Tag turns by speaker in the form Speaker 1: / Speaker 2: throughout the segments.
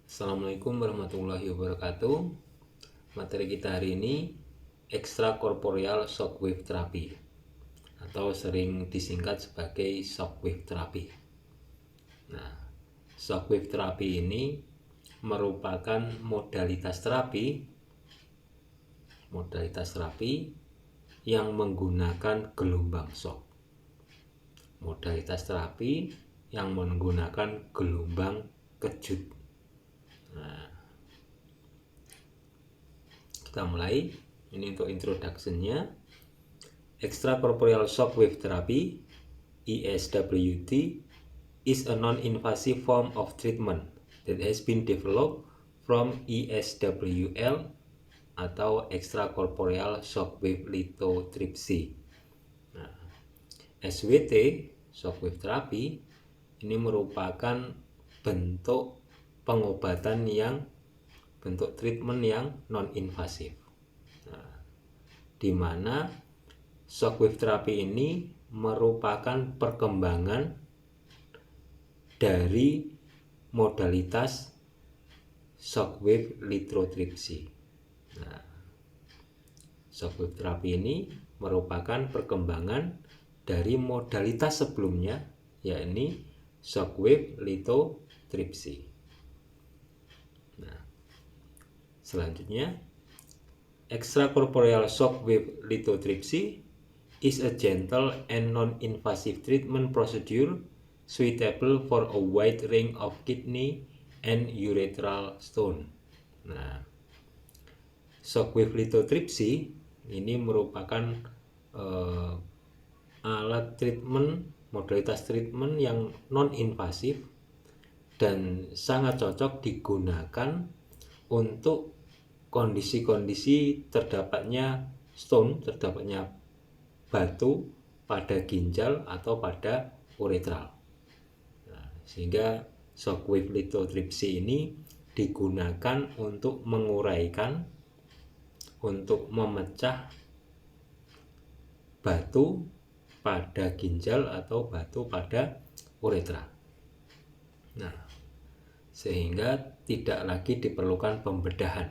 Speaker 1: Assalamualaikum warahmatullahi wabarakatuh. Materi kita hari ini extracorporeal shockwave therapy atau sering disingkat sebagai shockwave therapy. Nah, shockwave therapy ini merupakan modalitas terapi yang menggunakan gelombang shock. Modalitas terapi yang menggunakan gelombang kejut. Nah, kita mulai. Ini untuk introduction-nya. Extracorporeal shockwave therapy (ESWT) is a non-invasive form of treatment that has been developed from ESWL atau extracorporeal shockwave lithotripsy. Nah, SWT shockwave therapy ini merupakan bentuk pengobatan bentuk treatment yang non-invasif, di mana shockwave therapy ini merupakan perkembangan dari modalitas shockwave lithotripsy. Nah, shockwave therapy ini merupakan perkembangan dari modalitas sebelumnya, yakni shockwave lithotripsy. Nah, selanjutnya, extracorporeal shockwave lithotripsy is a gentle and non-invasive treatment procedure suitable for a wide range of kidney and urethral stone. Nah, shockwave lithotripsy ini merupakan alat treatment, modalitas treatment yang non-invasif dan sangat cocok digunakan untuk kondisi-kondisi terdapatnya stone, terdapatnya batu pada ginjal atau pada uretral. Nah, sehingga shockwave lithotripsy ini digunakan untuk menguraikan, untuk memecah batu pada ginjal atau batu pada uretra. Nah, sehingga tidak lagi diperlukan pembedahan.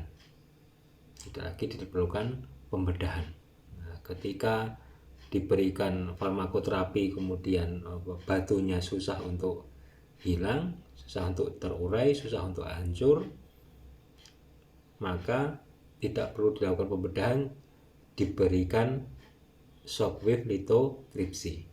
Speaker 1: Nah, ketika diberikan farmakoterapi kemudian batunya susah untuk hilang, susah untuk terurai, susah untuk hancur, maka tidak perlu dilakukan pembedahan, diberikan shockwave lithotripsy.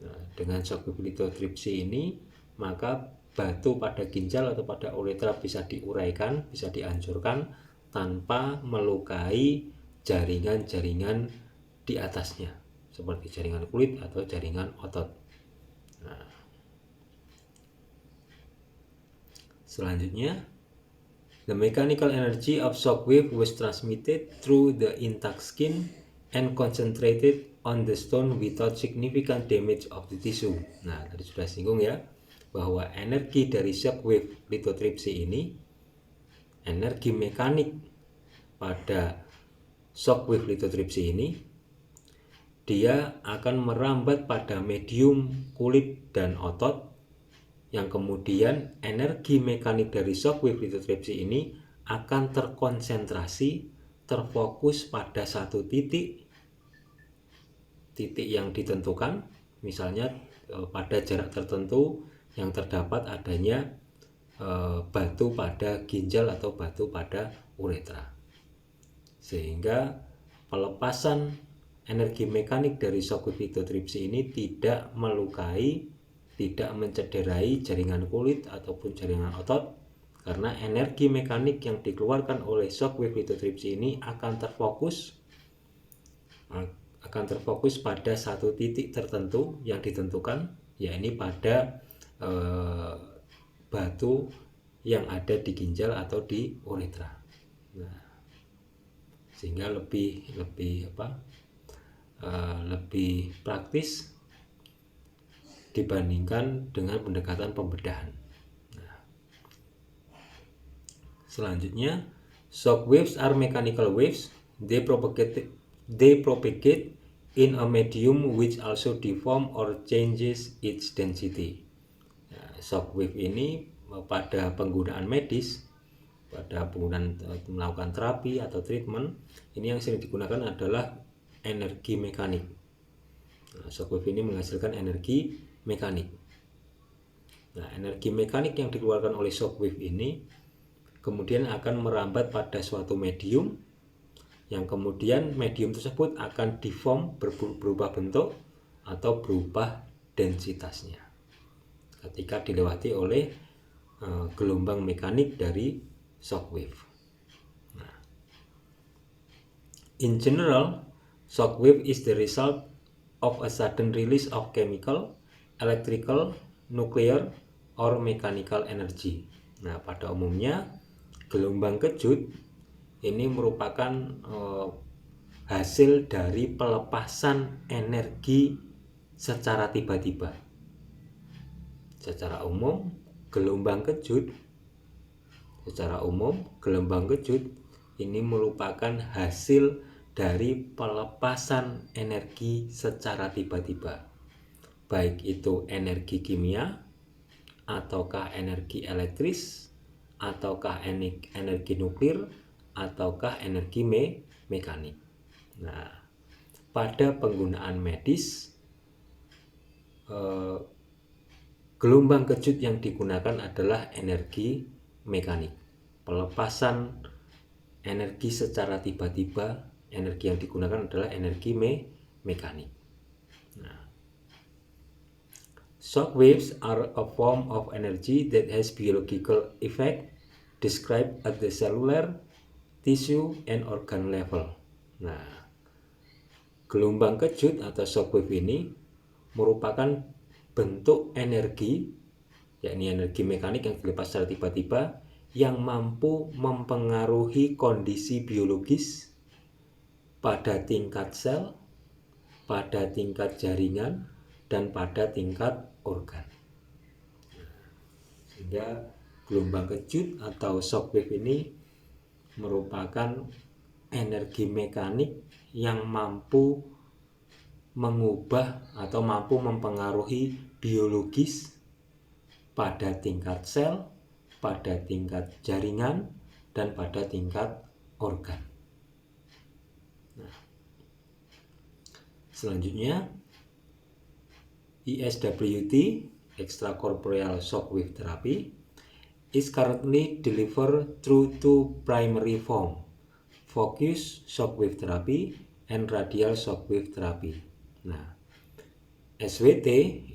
Speaker 1: Nah, dengan shockwave lithotripsy ini, maka batu pada ginjal atau pada uretra bisa diuraikan, bisa dihancurkan tanpa melukai jaringan-jaringan di atasnya, seperti jaringan kulit atau jaringan otot. Nah, selanjutnya, the mechanical energy of shockwave was transmitted through the intact skin and concentrated on the stone without significant damage of the tissue. Nah, tadi sudah singgung ya, bahwa energi dari shockwave lithotripsy ini, energi mekanik pada shockwave lithotripsy ini, dia akan merambat pada medium kulit dan otot, yang kemudian energi mekanik dari shockwave lithotripsy ini akan terkonsentrasi, terfokus pada satu titik yang ditentukan, misalnya pada jarak tertentu yang terdapat adanya batu pada ginjal atau batu pada uretra, sehingga pelepasan energi mekanik dari shockwave lithotripsy ini tidak melukai, tidak mencederai jaringan kulit ataupun jaringan otot, karena energi mekanik yang dikeluarkan oleh shockwave lithotripsy ini akan terfokus pada satu titik tertentu yang ditentukan, yakni pada batu yang ada di ginjal atau di uretra. Nah, sehingga lebih praktis dibandingkan dengan pendekatan pembedahan. Nah, selanjutnya, shock waves are mechanical waves. They propagate in a medium which also deform or changes its density. Nah, shock wave ini pada penggunaan medis, pada penggunaan melakukan terapi atau treatment, ini yang sering digunakan adalah energi mekanik. Nah, shockwave ini menghasilkan energi mekanik. Nah, energi mekanik yang dikeluarkan oleh shockwave ini kemudian akan merambat pada suatu medium, yang kemudian medium tersebut akan deform, berubah bentuk atau berubah densitasnya ketika dilewati oleh gelombang mekanik dari shockwave. Nah, in general, shockwave is the result of a sudden release of chemical, electrical, nuclear, or mechanical energy. Nah, pada umumnya gelombang kejut ini merupakan hasil dari pelepasan energi secara tiba-tiba. Secara umum, gelombang kejut ini merupakan hasil dari pelepasan energi secara tiba-tiba, baik itu energi kimia, ataukah energi elektris, ataukah energi nuklir, ataukah energi mekanik. Nah, pada penggunaan medis, gelombang kejut yang digunakan adalah energi mekanik. Pelepasan energi secara tiba-tiba, energi yang digunakan adalah energi mekanik. Nah, shock waves are a form of energy that has biological effect described at the cellular, tissue, and organ level. Nah, gelombang kejut atau shockwave ini merupakan bentuk energi, yakni energi mekanik yang dilepas secara tiba-tiba, yang mampu mempengaruhi kondisi biologis pada tingkat sel, pada tingkat jaringan, dan pada tingkat organ. Sehingga gelombang kejut atau shockwave ini merupakan energi mekanik yang mampu mengubah atau mampu mempengaruhi biologis pada tingkat sel, pada tingkat jaringan, dan pada tingkat organ. Nah, selanjutnya ESWT, extracorporeal shockwave therapy, is currently delivered through two primary forms, focused shockwave therapy and radial shockwave therapy. Nah, SWT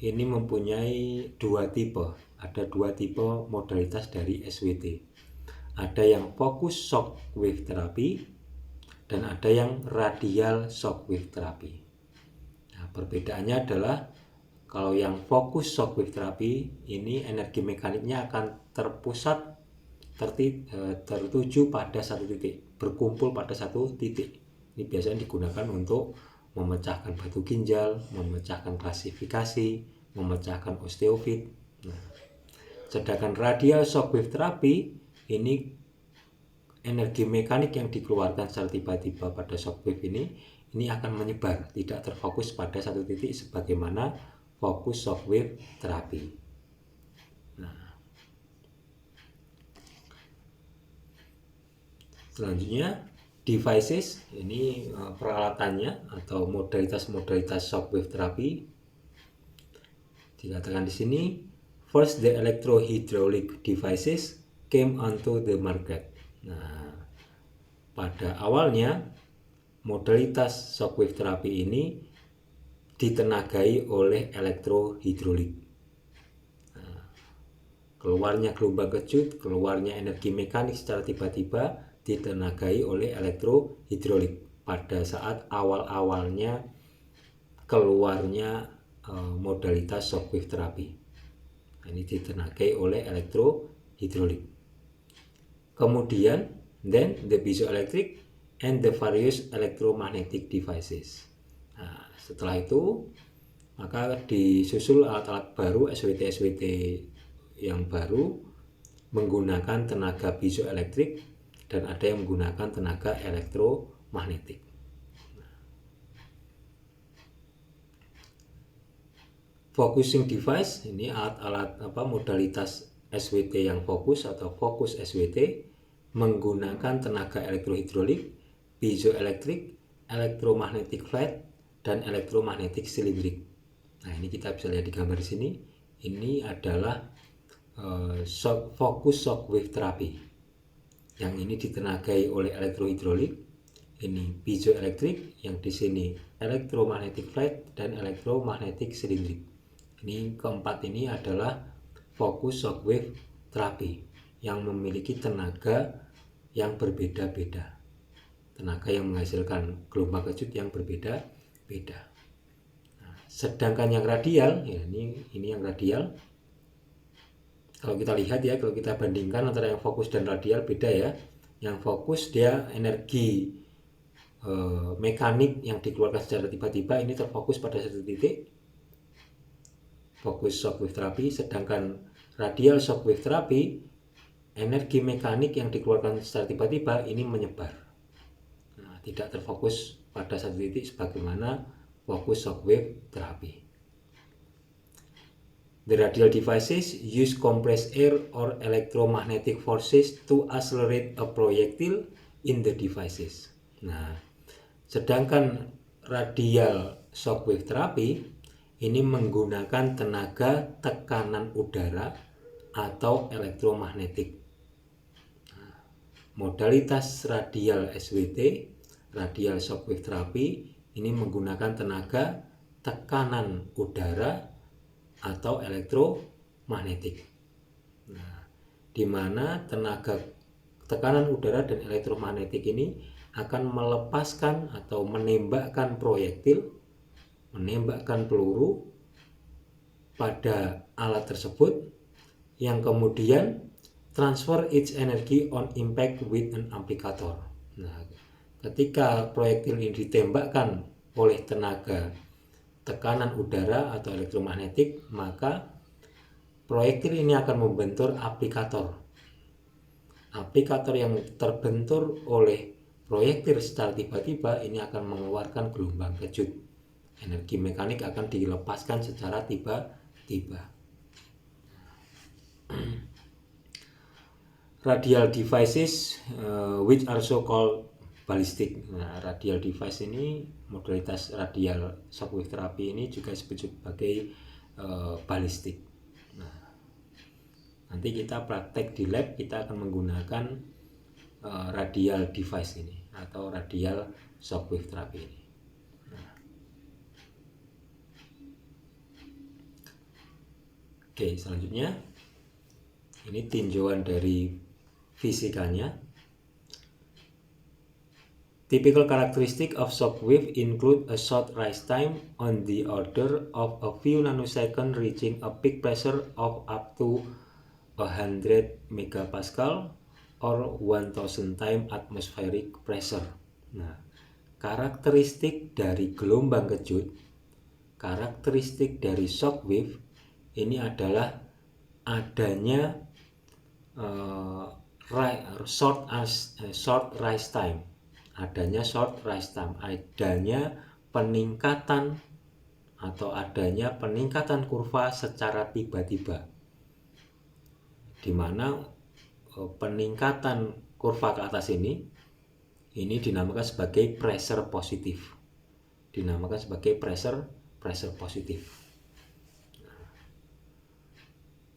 Speaker 1: ini mempunyai dua tipe. Ada dua tipe modalitas dari SWT. Ada yang focus shockwave therapy dan ada yang radial shockwave therapy. Nah, perbedaannya adalah kalau yang fokus shockwave therapy ini energi mekaniknya akan terpusat, tertuju pada satu titik, berkumpul pada satu titik. Ini biasanya digunakan untuk memecahkan batu ginjal, memecahkan klasifikasi, memecahkan osteofit. Nah, sedangkan radial shockwave therapy ini energi mekanik yang dikeluarkan secara tiba-tiba pada shockwave ini akan menyebar, tidak terfokus pada satu titik sebagaimana fokus shockwave therapy. Nah, selanjutnya devices, ini peralatannya atau modalitas-modalitas shockwave therapy. Dikatakan di sini, first the electrohydraulic devices came onto the market. Nah, pada awalnya modalitas shockwave therapy ini ditenagai oleh elektrohidrolik. Nah, keluarnya gelombang kejut, keluarnya energi mekanik secara tiba-tiba ditenagai oleh elektrohidrolik pada saat awal-awalnya keluarnya modalitas shockwave therapy. Ini ditenagai oleh elektrohidrolik. Kemudian, then the piezoelectric and the various electromagnetic devices. Nah, setelah itu maka disusul alat-alat baru, SWT yang baru menggunakan tenaga piezoelektrik dan ada yang menggunakan tenaga elektromagnetik. Focusing device ini alat-alat modalitas SWT yang fokus atau fokus SWT menggunakan tenaga elektrohidrolik, piezoelektrik, elektromagnetic flat, dan elektromagnetik silindrik. Nah, ini kita bisa lihat di gambar di sini. Ini adalah fokus shock wave terapi. Yang ini ditenagai oleh elektrohidrolik, ini piezoelektrik, yang di sini elektromagnetic flat dan elektromagnetik silindrik. Ini keempat ini adalah fokus shock wave terapi yang memiliki tenaga yang berbeda-beda. Tenaga yang menghasilkan gelombang kejut yang berbeda-beda. Nah, sedangkan yang radial, ya ini yang radial. Kalau kita lihat ya, kalau kita bandingkan antara yang fokus dan radial beda ya. Yang fokus dia energi mekanik yang dikeluarkan secara tiba-tiba ini terfokus pada satu titik, fokus shock wave terapi. Sedangkan radial shock wave terapi, energi mekanik yang dikeluarkan secara tiba-tiba ini menyebar. Nah, tidak terfokus pada satu titik sebagaimana fokus shock wave terapi. The radial devices use compressed air or electromagnetic forces to accelerate a projectile in the devices. Nah, sedangkan radial shockwave terapi ini menggunakan tenaga tekanan udara atau elektromagnetik. Nah, modalitas radial SWT, radial shockwave terapi, ini menggunakan tenaga tekanan udara atau elektromagnetik. Nah, di mana tenaga tekanan udara dan elektromagnetik ini akan melepaskan atau menembakkan proyektil, menembakkan peluru pada alat tersebut yang kemudian transfer its energy on impact with an amplifier. Nah, ketika proyektil ini ditembakkan oleh tenaga tekanan udara atau elektromagnetik, maka proyektil ini akan membentur aplikator. Aplikator yang terbentur oleh proyektil secara tiba-tiba ini akan mengeluarkan gelombang kejut. Energi mekanik akan dilepaskan secara tiba-tiba. Radial devices which are so called ballistic. Nah, radial device ini, modalitas radial shockwave terapi ini juga disebut sebagai ballistik. Nah, nanti kita praktek di lab, kita akan menggunakan radial device ini atau radial shockwave terapi ini. Nah. Oke, selanjutnya ini tinjauan dari fisikanya. Typical characteristic of shockwave include a short rise time on the order of a few nanoseconds, reaching a peak pressure of up to 100 megapascal or 1000 times atmospheric pressure. Nah, karakteristik dari gelombang kejut, karakteristik dari shockwave ini adalah adanya short rise time. Adanya short rise time, adanya peningkatan atau adanya peningkatan kurva secara tiba-tiba, di mana peningkatan kurva ke atas ini dinamakan sebagai pressure positif, dinamakan sebagai pressure positif.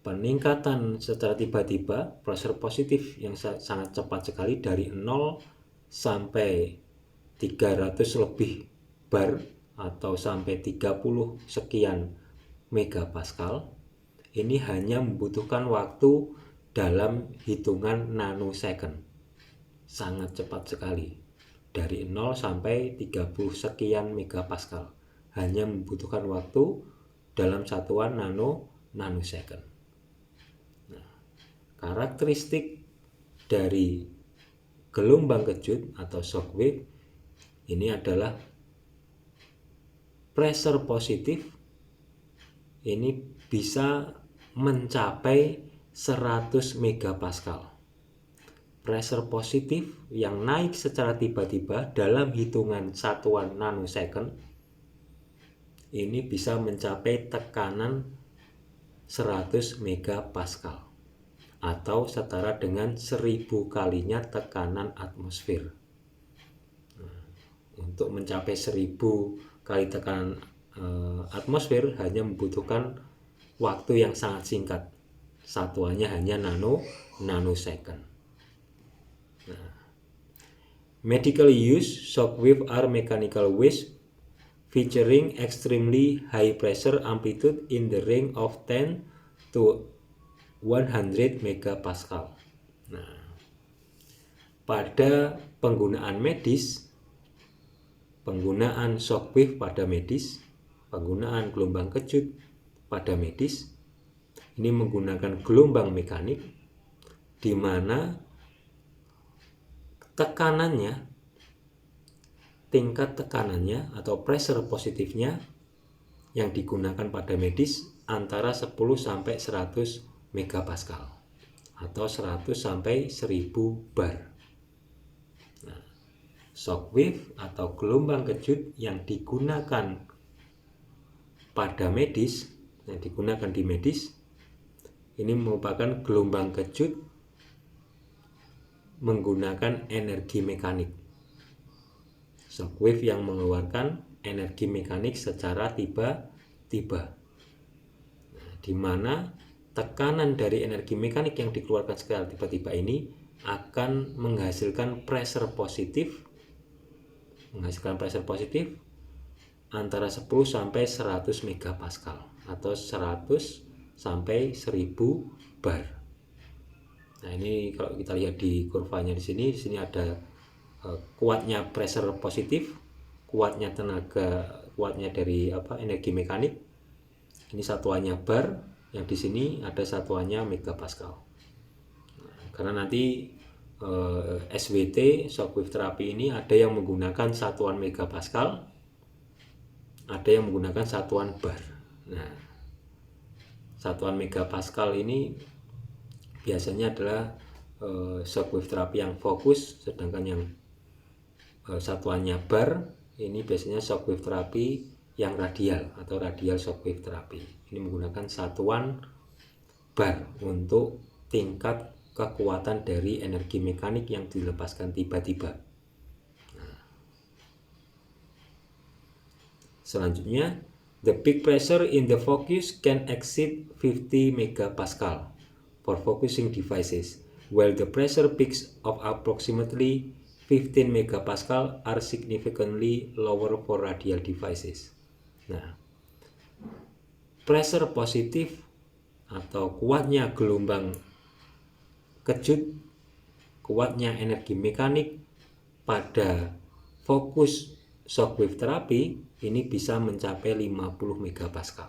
Speaker 1: Peningkatan secara tiba-tiba, pressure positif yang sangat cepat sekali dari 0 sampai 300 lebih bar atau sampai 30 sekian megapascal, ini hanya membutuhkan waktu dalam hitungan nanosecond. Sangat cepat sekali. Dari 0 sampai 30 sekian megapascal hanya membutuhkan waktu dalam satuan nanosecond. Nah, karakteristik dari gelombang kejut atau shockwave ini adalah pressure positif ini bisa mencapai 100 megapascal. Pressure positif yang naik secara tiba-tiba dalam hitungan satuan nanosecond ini bisa mencapai tekanan 100 megapascal. atau setara dengan 1000 kalinya tekanan atmosfer. Untuk mencapai 1000 kali tekanan atmosfer hanya membutuhkan waktu yang sangat singkat. Satuannya hanya nanosecond. Medical use shockwave are mechanical waves featuring extremely high pressure amplitude in the range of 10 to 100 megapascal. Nah, pada penggunaan medis, penggunaan shockwave pada medis, penggunaan gelombang kejut pada medis, ini menggunakan gelombang mekanik di mana tekanannya, tingkat tekanannya atau pressure positifnya yang digunakan pada medis antara 10 sampai 100 megapascal atau 100 sampai 1000 bar. Nah, shockwave atau gelombang kejut yang digunakan pada medis, yang digunakan di medis, ini merupakan gelombang kejut menggunakan energi mekanik. Shockwave yang mengeluarkan energi mekanik secara tiba-tiba, di mana tekanan dari energi mekanik yang dikeluarkan secara tiba-tiba ini akan menghasilkan pressure positif antara 10 sampai 100 megapascal atau 100 sampai 1000 bar. Nah, ini kalau kita lihat di kurvanya di sini ada kuatnya pressure positif, kuatnya tenaga, kuatnya dari energi mekanik. Ini satuannya bar, yang di sini ada satuannya megapascal. Nah, karena nanti SWT shockwave terapi ini ada yang menggunakan satuan megapascal, ada yang menggunakan satuan bar. Nah, satuan megapascal ini biasanya adalah shockwave terapi yang fokus, sedangkan yang satuannya bar ini biasanya shockwave terapi yang radial atau radial shockwave terapi. Ini menggunakan satuan bar untuk tingkat kekuatan dari energi mekanik yang dilepaskan tiba-tiba. Nah, selanjutnya, the peak pressure in the focus can exceed 50 megapascal for focusing devices, while the pressure peaks of approximately 15 megapascal are significantly lower for radial devices. Nah, pressure positif atau kuatnya gelombang kejut, kuatnya energi mekanik pada fokus shockwave terapi ini bisa mencapai 50 megapascal.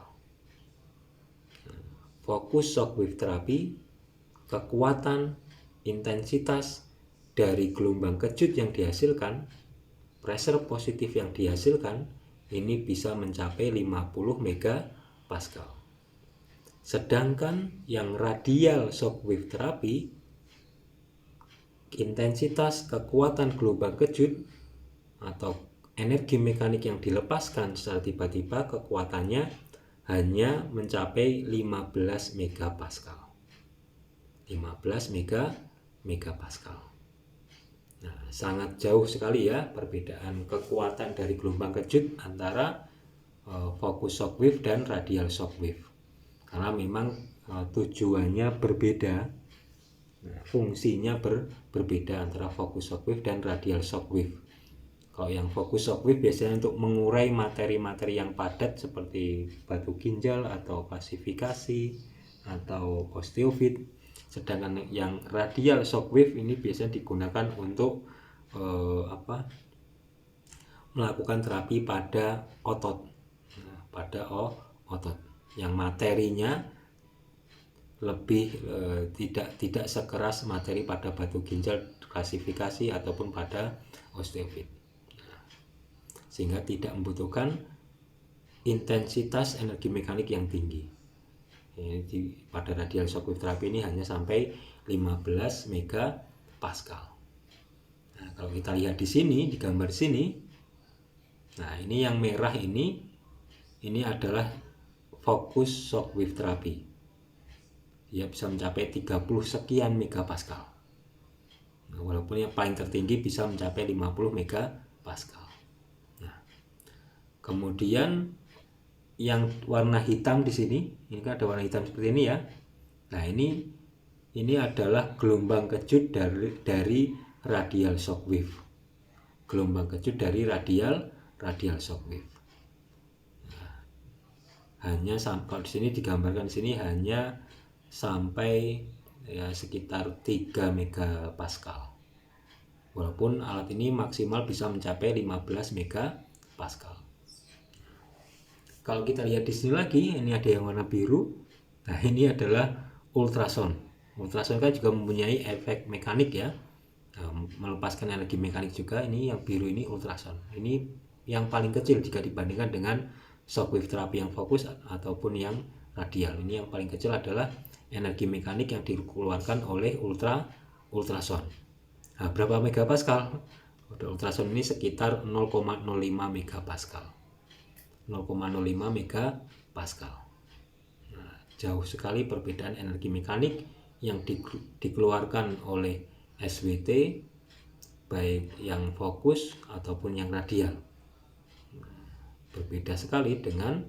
Speaker 1: Fokus shockwave terapi, kekuatan, intensitas dari gelombang kejut yang dihasilkan, pressure positif yang dihasilkan ini bisa mencapai 50 megapascal. Sedangkan yang radial shockwave terapi, intensitas kekuatan gelombang kejut atau energi mekanik yang dilepaskan secara tiba-tiba kekuatannya hanya mencapai 15 megapascal. 15 megapascal. Nah, sangat jauh sekali ya perbedaan kekuatan dari gelombang kejut antara fokus shockwave dan radial shockwave. Karena memang tujuannya berbeda, fungsinya berbeda antara fokus shockwave dan radial shockwave. Kalau yang fokus shockwave biasanya untuk mengurai materi-materi yang padat seperti batu ginjal atau klasifikasi atau osteofit. Sedangkan yang radial shockwave ini biasanya digunakan untuk melakukan terapi pada otot, otot yang materinya lebih tidak sekeras materi pada batu ginjal, klasifikasi ataupun pada osteofit, sehingga tidak membutuhkan intensitas energi mekanik yang tinggi. Pada radial shockwave terapi ini hanya sampai 15 megapascal. Nah, kalau kita lihat di sini, di gambar sini, nah ini yang merah ini adalah fokus shockwave terapi. dia bisa mencapai 30 sekian megapascal. Nah, walaupun yang paling tertinggi bisa mencapai 50 megapascal. Nah, kemudian yang warna hitam di sini, ini kan ada warna hitam seperti ini ya. Nah, ini adalah gelombang kejut dari radial shockwave. Gelombang kejut dari radial shockwave. Nah, hanya kalau di sini digambarkan di sini hanya sampai ya sekitar 3 megapascal. Walaupun alat ini maksimal bisa mencapai 15 megapascal. Kalau kita lihat di sini lagi, ini ada yang warna biru. Nah, ini adalah ultrasound. Ultrasound kan juga mempunyai efek mekanik ya, melepaskan energi mekanik juga. Ini yang biru ini ultrasound. Ini yang paling kecil jika dibandingkan dengan shockwave terapi yang fokus ataupun yang radial. Ini yang paling kecil adalah energi mekanik yang dikeluarkan oleh ultrasound. Nah, berapa megapascal? Ultrasound ini sekitar 0,05 megapascal. 0,05 megapascal. Nah, jauh sekali perbedaan energi mekanik yang dikeluarkan oleh SWT, baik yang fokus ataupun yang radial. Berbeda sekali dengan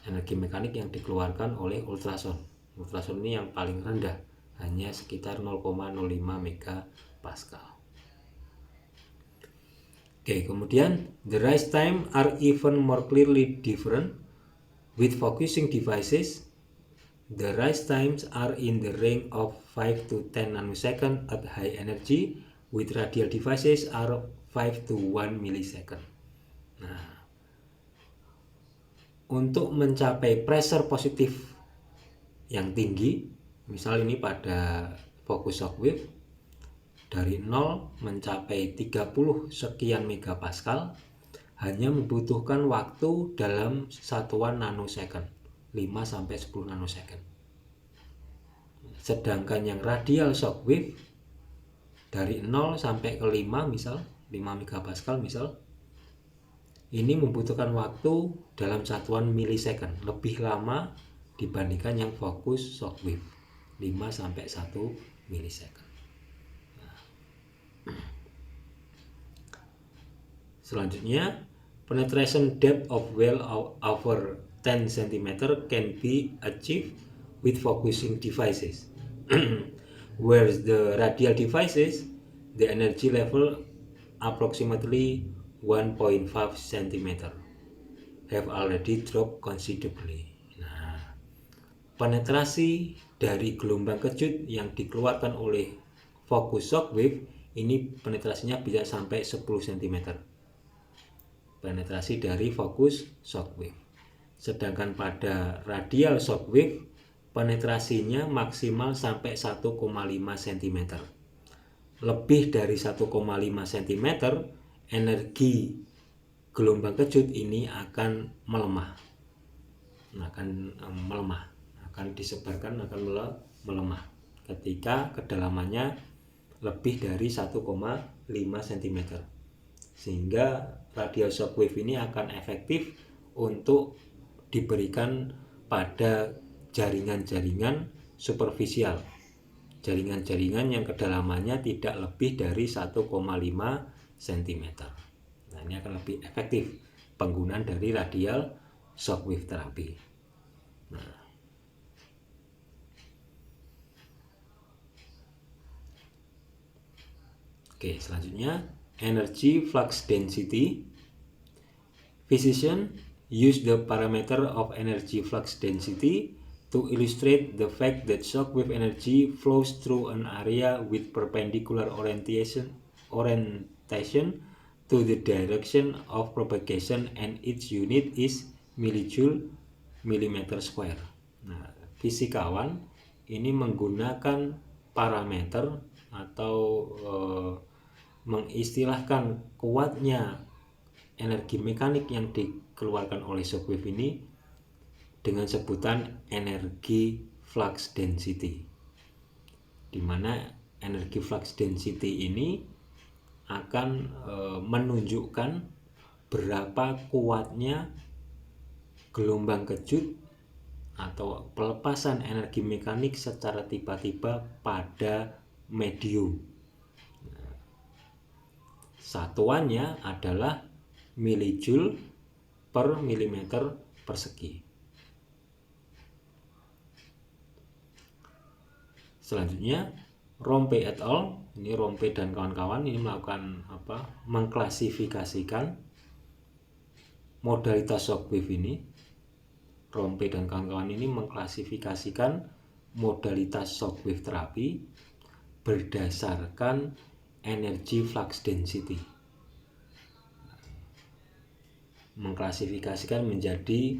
Speaker 1: energi mekanik yang dikeluarkan oleh ultrasound. Ultrasound ini yang paling rendah, hanya sekitar 0,05 megapascal. Oke, kemudian the rise time are even more clearly different with focusing devices. The rise times are in the range of 5 to 10 nanosecond at high energy, with radial devices are 5 to 1 millisecond. Nah, untuk mencapai pressure positif yang tinggi, misal ini pada focus shockwave, dari 0 mencapai 30 sekian megapascal hanya membutuhkan waktu dalam satuan nanosecond, 5 sampai 10 nanosecond. Sedangkan yang radial shockwave dari 0 sampai ke 5 misal 5 megapascal misal, ini membutuhkan waktu dalam satuan milisecond, lebih lama dibandingkan yang fokus shockwave, 5 sampai 1 milisecond. Selanjutnya, penetration depth of well over 10 cm can be achieved with focusing devices. Whereas the radial devices, the energy level approximately 1.5 cm have already dropped considerably. Nah, penetrasi dari gelombang kejut yang dikeluarkan oleh focus shockwave ini penetrasinya bisa sampai 10 cm. Penetrasi dari fokus shockwave. Sedangkan pada radial shockwave penetrasinya maksimal sampai 1,5 cm. Lebih dari 1,5 cm, energi gelombang kejut ini akan melemah. Akan disebarkan, akan melemah ketika kedalamannya lebih dari 1,5 cm. Sehingga radial shockwave ini akan efektif untuk diberikan pada jaringan-jaringan superficial, jaringan-jaringan yang kedalamannya tidak lebih dari 1,5 cm. Nah, ini akan lebih efektif penggunaan dari radial shockwave terapi. Nah, oke, selanjutnya energy flux density. Physicians use the parameter of energy flux density to illustrate the fact that shockwave energy flows through an area with perpendicular orientation to the direction of propagation, and its unit is millijoule millimeter square. Nah, fisikawan ini menggunakan parameter atau mengistilahkan kuatnya energi mekanik yang dikeluarkan oleh shockwave ini dengan sebutan energi flux density, di mana energi flux density ini akan menunjukkan berapa kuatnya gelombang kejut atau pelepasan energi mekanik secara tiba-tiba pada medium. Satuannya adalah milijoule per milimeter persegi. Selanjutnya, Rompe et al. Ini Rompe dan kawan-kawan ini melakukan mengklasifikasikan modalitas shockwave ini. Rompe dan kawan-kawan ini mengklasifikasikan modalitas shockwave terapi berdasarkan energy flux density. Mengklasifikasikan menjadi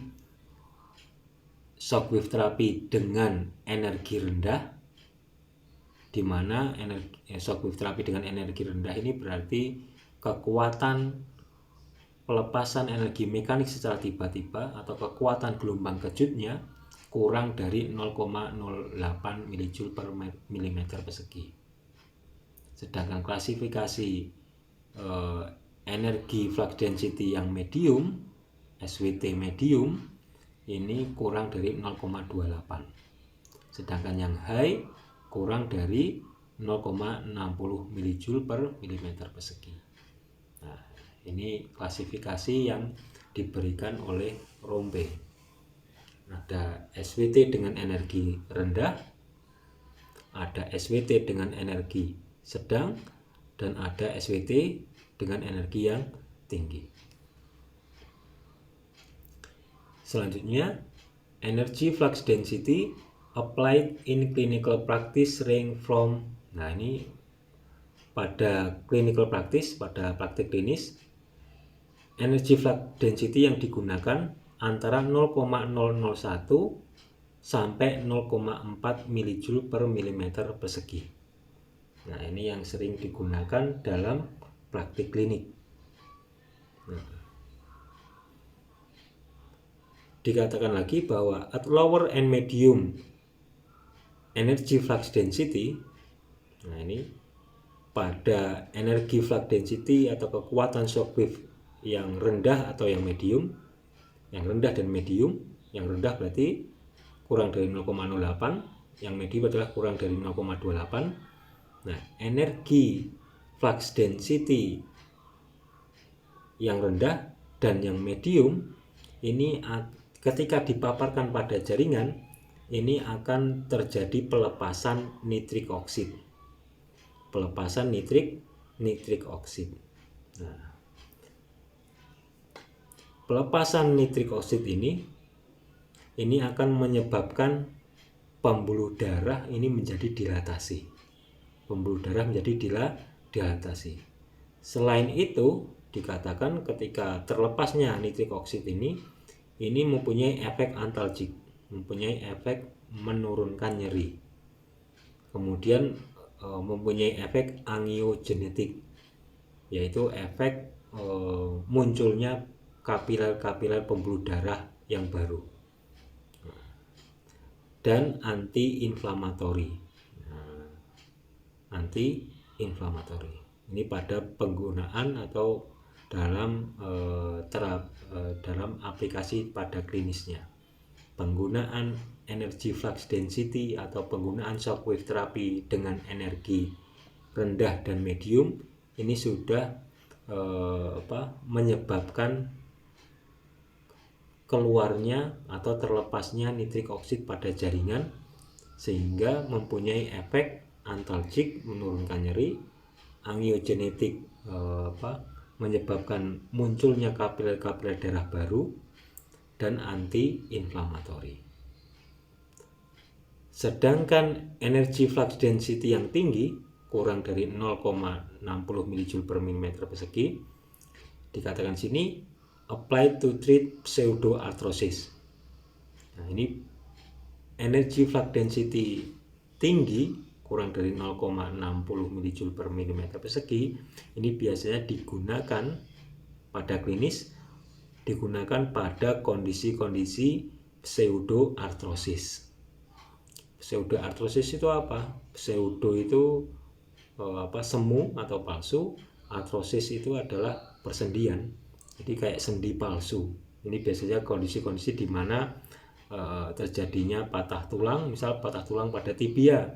Speaker 1: shockwave terapi dengan energi rendah, di mana shockwave terapi dengan energi rendah ini berarti kekuatan pelepasan energi mekanik secara tiba-tiba atau kekuatan gelombang kejutnya kurang dari 0,08 milijoule per milimeter persegi. Sedangkan klasifikasi energi flux density yang medium, SWT medium, ini kurang dari 0,28. Sedangkan yang high kurang dari 0,60 milijoule per milimeter persegi. Nah, ini klasifikasi yang diberikan oleh Rompe. Ada SWT dengan energi rendah, ada SWT dengan energi sedang, dan ada SWT dengan energi yang tinggi. Selanjutnya, energy flux density applied in clinical practice range from, nah ini pada clinical practice, pada praktik klinis, energy flux density yang digunakan antara 0,001 sampai 0,4 milijoule per milimeter persegi. Nah, ini yang sering digunakan dalam praktik klinik. Nah, dikatakan lagi bahwa at lower and medium energy flux density, nah ini pada energi flux density atau kekuatan shockwave yang rendah atau yang medium, yang rendah dan medium, yang rendah berarti kurang dari 0,08, yang medium adalah kurang dari 0,28. Nah, energi flux density yang rendah dan yang medium ini ketika dipaparkan pada jaringan, ini akan terjadi pelepasan nitrik oksid. Pelepasan nitrik oksid. Nah, pelepasan nitrik oksid ini akan menyebabkan pembuluh darah ini menjadi dilatasi. Pembuluh darah menjadi dilatasi. Selain itu, dikatakan ketika terlepasnya nitrik oksid ini mempunyai efek antalgik, mempunyai efek menurunkan nyeri. Kemudian mempunyai efek angiogenetik, yaitu efek munculnya kapiler-kapiler pembuluh darah yang baru, dan anti-inflamatori. Anti-inflamatori ini pada penggunaan atau dalam aplikasi pada klinisnya. Penggunaan energi flux density atau penggunaan shockwave terapi dengan energi rendah dan medium ini sudah menyebabkan keluarnya atau terlepasnya nitrik oksid pada jaringan, sehingga mempunyai efek antalgik, menurunkan nyeri, angiogenetik, menyebabkan munculnya kapiler-kapiler darah baru, dan anti-inflamatori. Sedangkan energi flux density yang tinggi, kurang dari 0,60 milijoule per milimeter persegi, dikatakan sini applied to treat pseudoarthrosis. Nah, ini energi flux density tinggi, kurang dari 0,60 milijoule per milimeter persegi, ini biasanya digunakan pada klinis, digunakan pada kondisi-kondisi pseudoarthrosis. Pseudoarthrosis itu apa? Pseudo itu semu atau palsu, arthrosis itu adalah persendian. Jadi kayak sendi palsu. Ini biasanya kondisi-kondisi di mana terjadinya patah tulang, misal patah tulang pada tibia.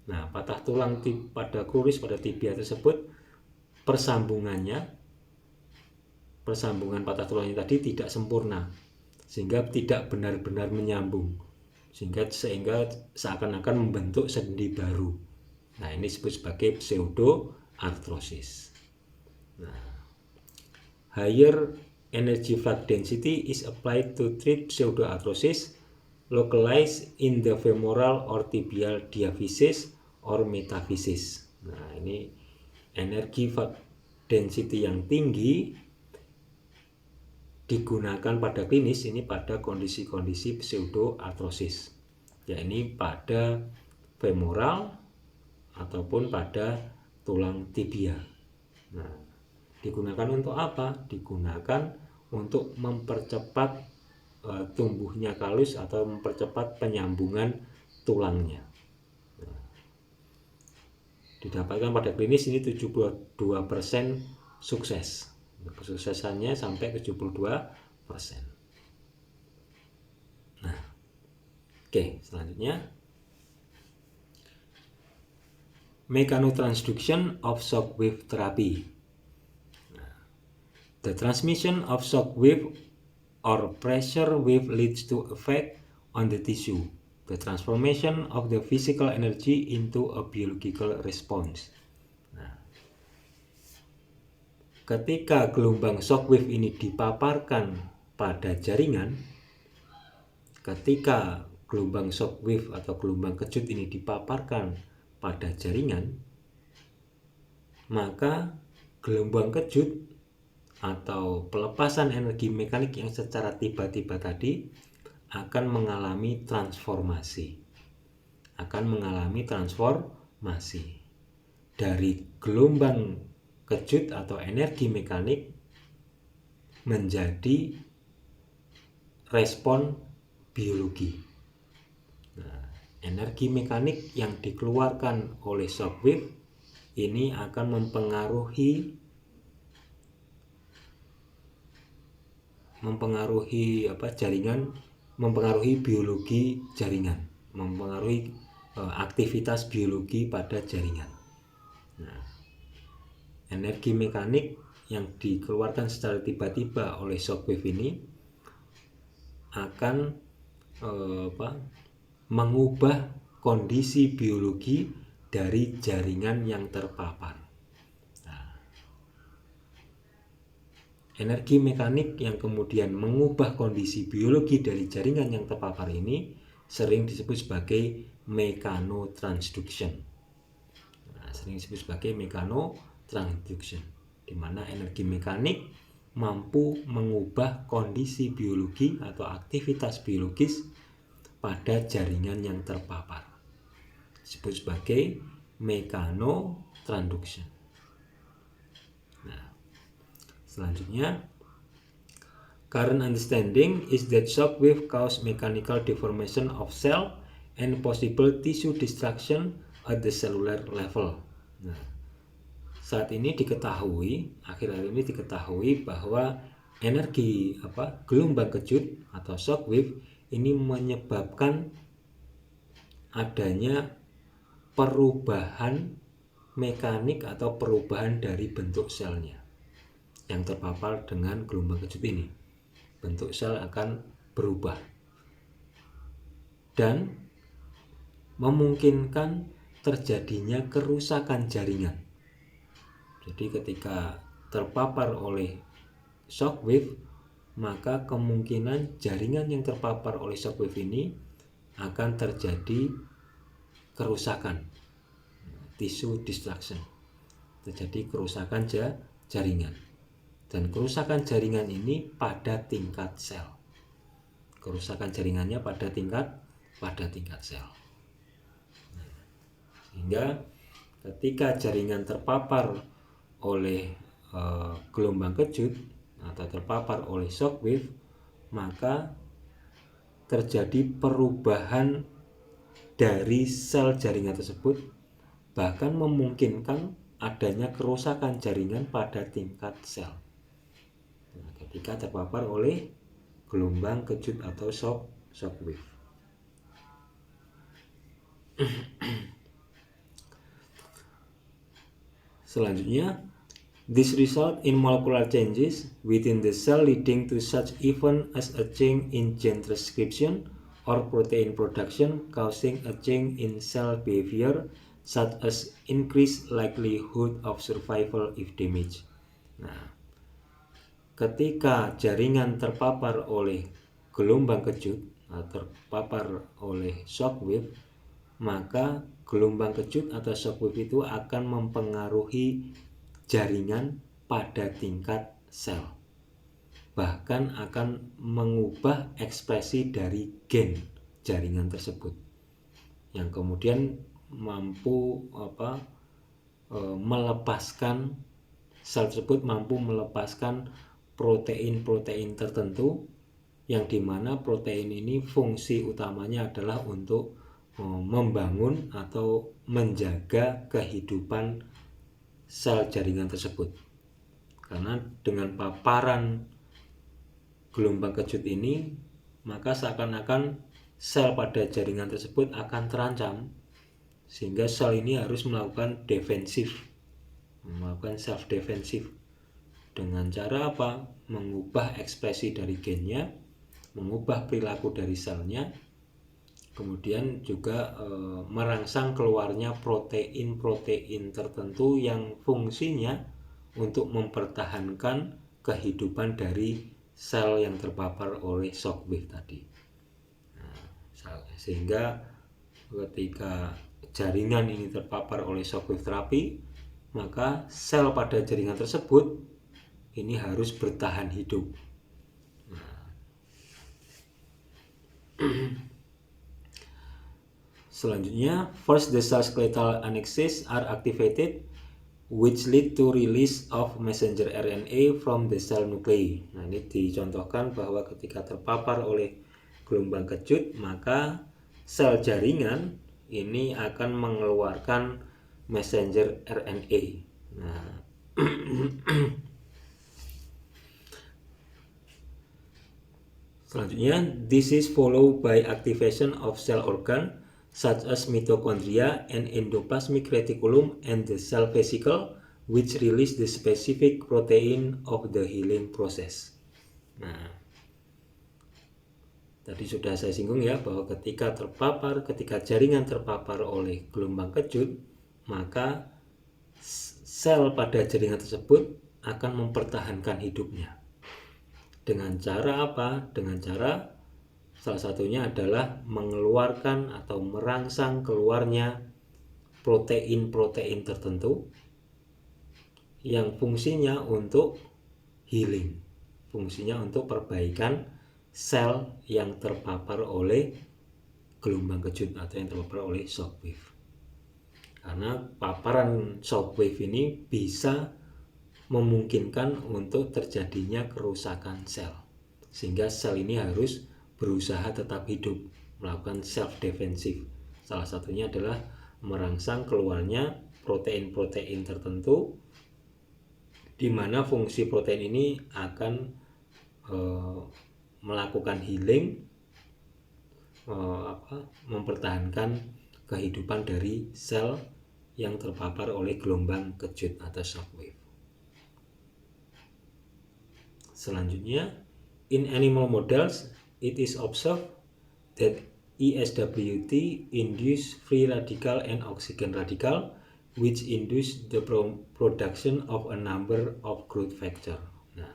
Speaker 1: Nah, patah tulang pada kruris pada tibia tersebut persambungan patah tulangnya tadi tidak sempurna, sehingga tidak benar-benar menyambung, sehingga seakan-akan membentuk sendi baru. Nah, ini disebut sebagai pseudoarthrosis. Nah, higher energy flux density is applied to treat pseudoarthrosis localized in the femoral or tibial diaphysis or metaphysis. Nah, ini energi flux density yang tinggi digunakan pada klinis ini pada kondisi-kondisi pseudoarthrosis, yakni pada femoral ataupun pada tulang tibia. Nah, digunakan untuk apa? Digunakan untuk mempercepat tumbuhnya kalus atau mempercepat penyambungan tulangnya. Nah, didapatkan pada klinis ini 72% sukses. Kesuksesannya sampai 72%. Nah, oke, selanjutnya mechanotransduction of shock wave therapy. The transmission of shock wave or pressure wave leads to effect on the tissue, the transformation of the physical energy into a biological response. Nah, ketika gelombang shock wave ini dipaparkan pada jaringan, ketika gelombang shock wave atau gelombang kejut ini dipaparkan pada jaringan, maka gelombang kejut atau pelepasan energi mekanik yang secara tiba-tiba tadi akan mengalami transformasi. Dari gelombang kejut atau energi mekanik menjadi respon biologi. Nah, energi mekanik yang dikeluarkan oleh shock wave ini akan mempengaruhi jaringan, mempengaruhi biologi jaringan, mempengaruhi aktivitas biologi pada jaringan. Nah, energi mekanik yang dikeluarkan secara tiba-tiba oleh shockwave ini akan mengubah kondisi biologi dari jaringan yang terpapar. Energi mekanik yang kemudian mengubah kondisi biologi dari jaringan yang terpapar ini sering disebut sebagai mechanotransduction. Di mana energi mekanik mampu mengubah kondisi biologi atau aktivitas biologis pada jaringan yang terpapar. Disebut sebagai mechanotransduction. Selanjutnya, current understanding is that shock wave cause mechanical deformation of cell and possible tissue destruction at the cellular level. Nah, akhir-akhir ini diketahui bahwa energi gelombang kejut atau shock wave ini menyebabkan adanya perubahan mekanik atau perubahan dari bentuk selnya yang terpapar dengan gelombang kejut ini. Bentuk sel akan berubah dan memungkinkan terjadinya kerusakan jaringan. Jadi ketika terpapar oleh shockwave, maka kemungkinan jaringan yang terpapar oleh shockwave ini akan terjadi kerusakan, tissue destruction, terjadi kerusakan jaringan. Dan kerusakan jaringan ini pada tingkat sel. Kerusakan jaringannya pada tingkat sel. Sehingga ketika jaringan terpapar oleh gelombang kejut atau terpapar oleh shockwave, maka terjadi perubahan dari sel jaringan tersebut, bahkan memungkinkan adanya kerusakan jaringan pada tingkat sel ketika terpapar oleh gelombang kejut atau shock shock wave. Selanjutnya, this result in molecular changes within the cell leading to such event as a change in gene transcription or protein production causing a change in cell behavior such as increased likelihood of survival if damaged. Nah, ketika jaringan terpapar oleh gelombang kejut, terpapar oleh shockwave, maka gelombang kejut atau shockwave itu akan mempengaruhi jaringan pada tingkat sel, bahkan akan mengubah ekspresi dari gen jaringan tersebut, yang kemudian mampu melepaskan, sel tersebut mampu melepaskan protein-protein tertentu, yang dimana protein ini fungsi utamanya adalah untuk membangun atau menjaga kehidupan sel jaringan tersebut. Karena dengan paparan gelombang kejut ini, maka seakan-akan sel pada jaringan tersebut akan terancam, sehingga sel ini harus melakukan self defensif. Dengan cara apa? Mengubah ekspresi dari gennya, mengubah perilaku dari selnya, kemudian juga merangsang keluarnya protein-protein tertentu yang fungsinya untuk mempertahankan kehidupan dari sel yang terpapar oleh shockwave tadi. Nah, sehingga ketika jaringan ini terpapar oleh shockwave terapi, maka sel pada jaringan tersebut ini harus bertahan hidup. Selanjutnya, first the cell skeletal annexes are activated, which lead to release of messenger RNA from the cell nuclei. Nah, ini dicontohkan bahwa ketika terpapar oleh gelombang kejut, maka sel jaringan ini akan mengeluarkan messenger RNA. Nah, selanjutnya, this is followed by activation of cell organ such as mitochondria and endoplasmic reticulum and the cell vesicle, which release the specific protein of the healing process. Nah, tadi sudah saya singgung ya, bahwa ketika jaringan terpapar oleh gelombang kejut, maka sel pada jaringan tersebut akan mempertahankan hidupnya. Dengan cara apa? Dengan cara salah satunya adalah mengeluarkan atau merangsang keluarnya protein-protein tertentu yang fungsinya untuk healing, fungsinya untuk perbaikan sel yang terpapar oleh gelombang kejut atau yang terpapar oleh shockwave. Karena paparan shockwave ini bisa memungkinkan untuk terjadinya kerusakan sel, sehingga sel ini harus berusaha tetap hidup, melakukan self defensif. Salah satunya adalah merangsang keluarnya protein-protein tertentu, di mana fungsi protein ini akan melakukan healing, mempertahankan kehidupan dari sel yang terpapar oleh gelombang kejut atau shockwave. Selanjutnya, in animal models, it is observed that ESWT induce free radical and oxygen radical, which induce the production of a number of growth factor. Nah,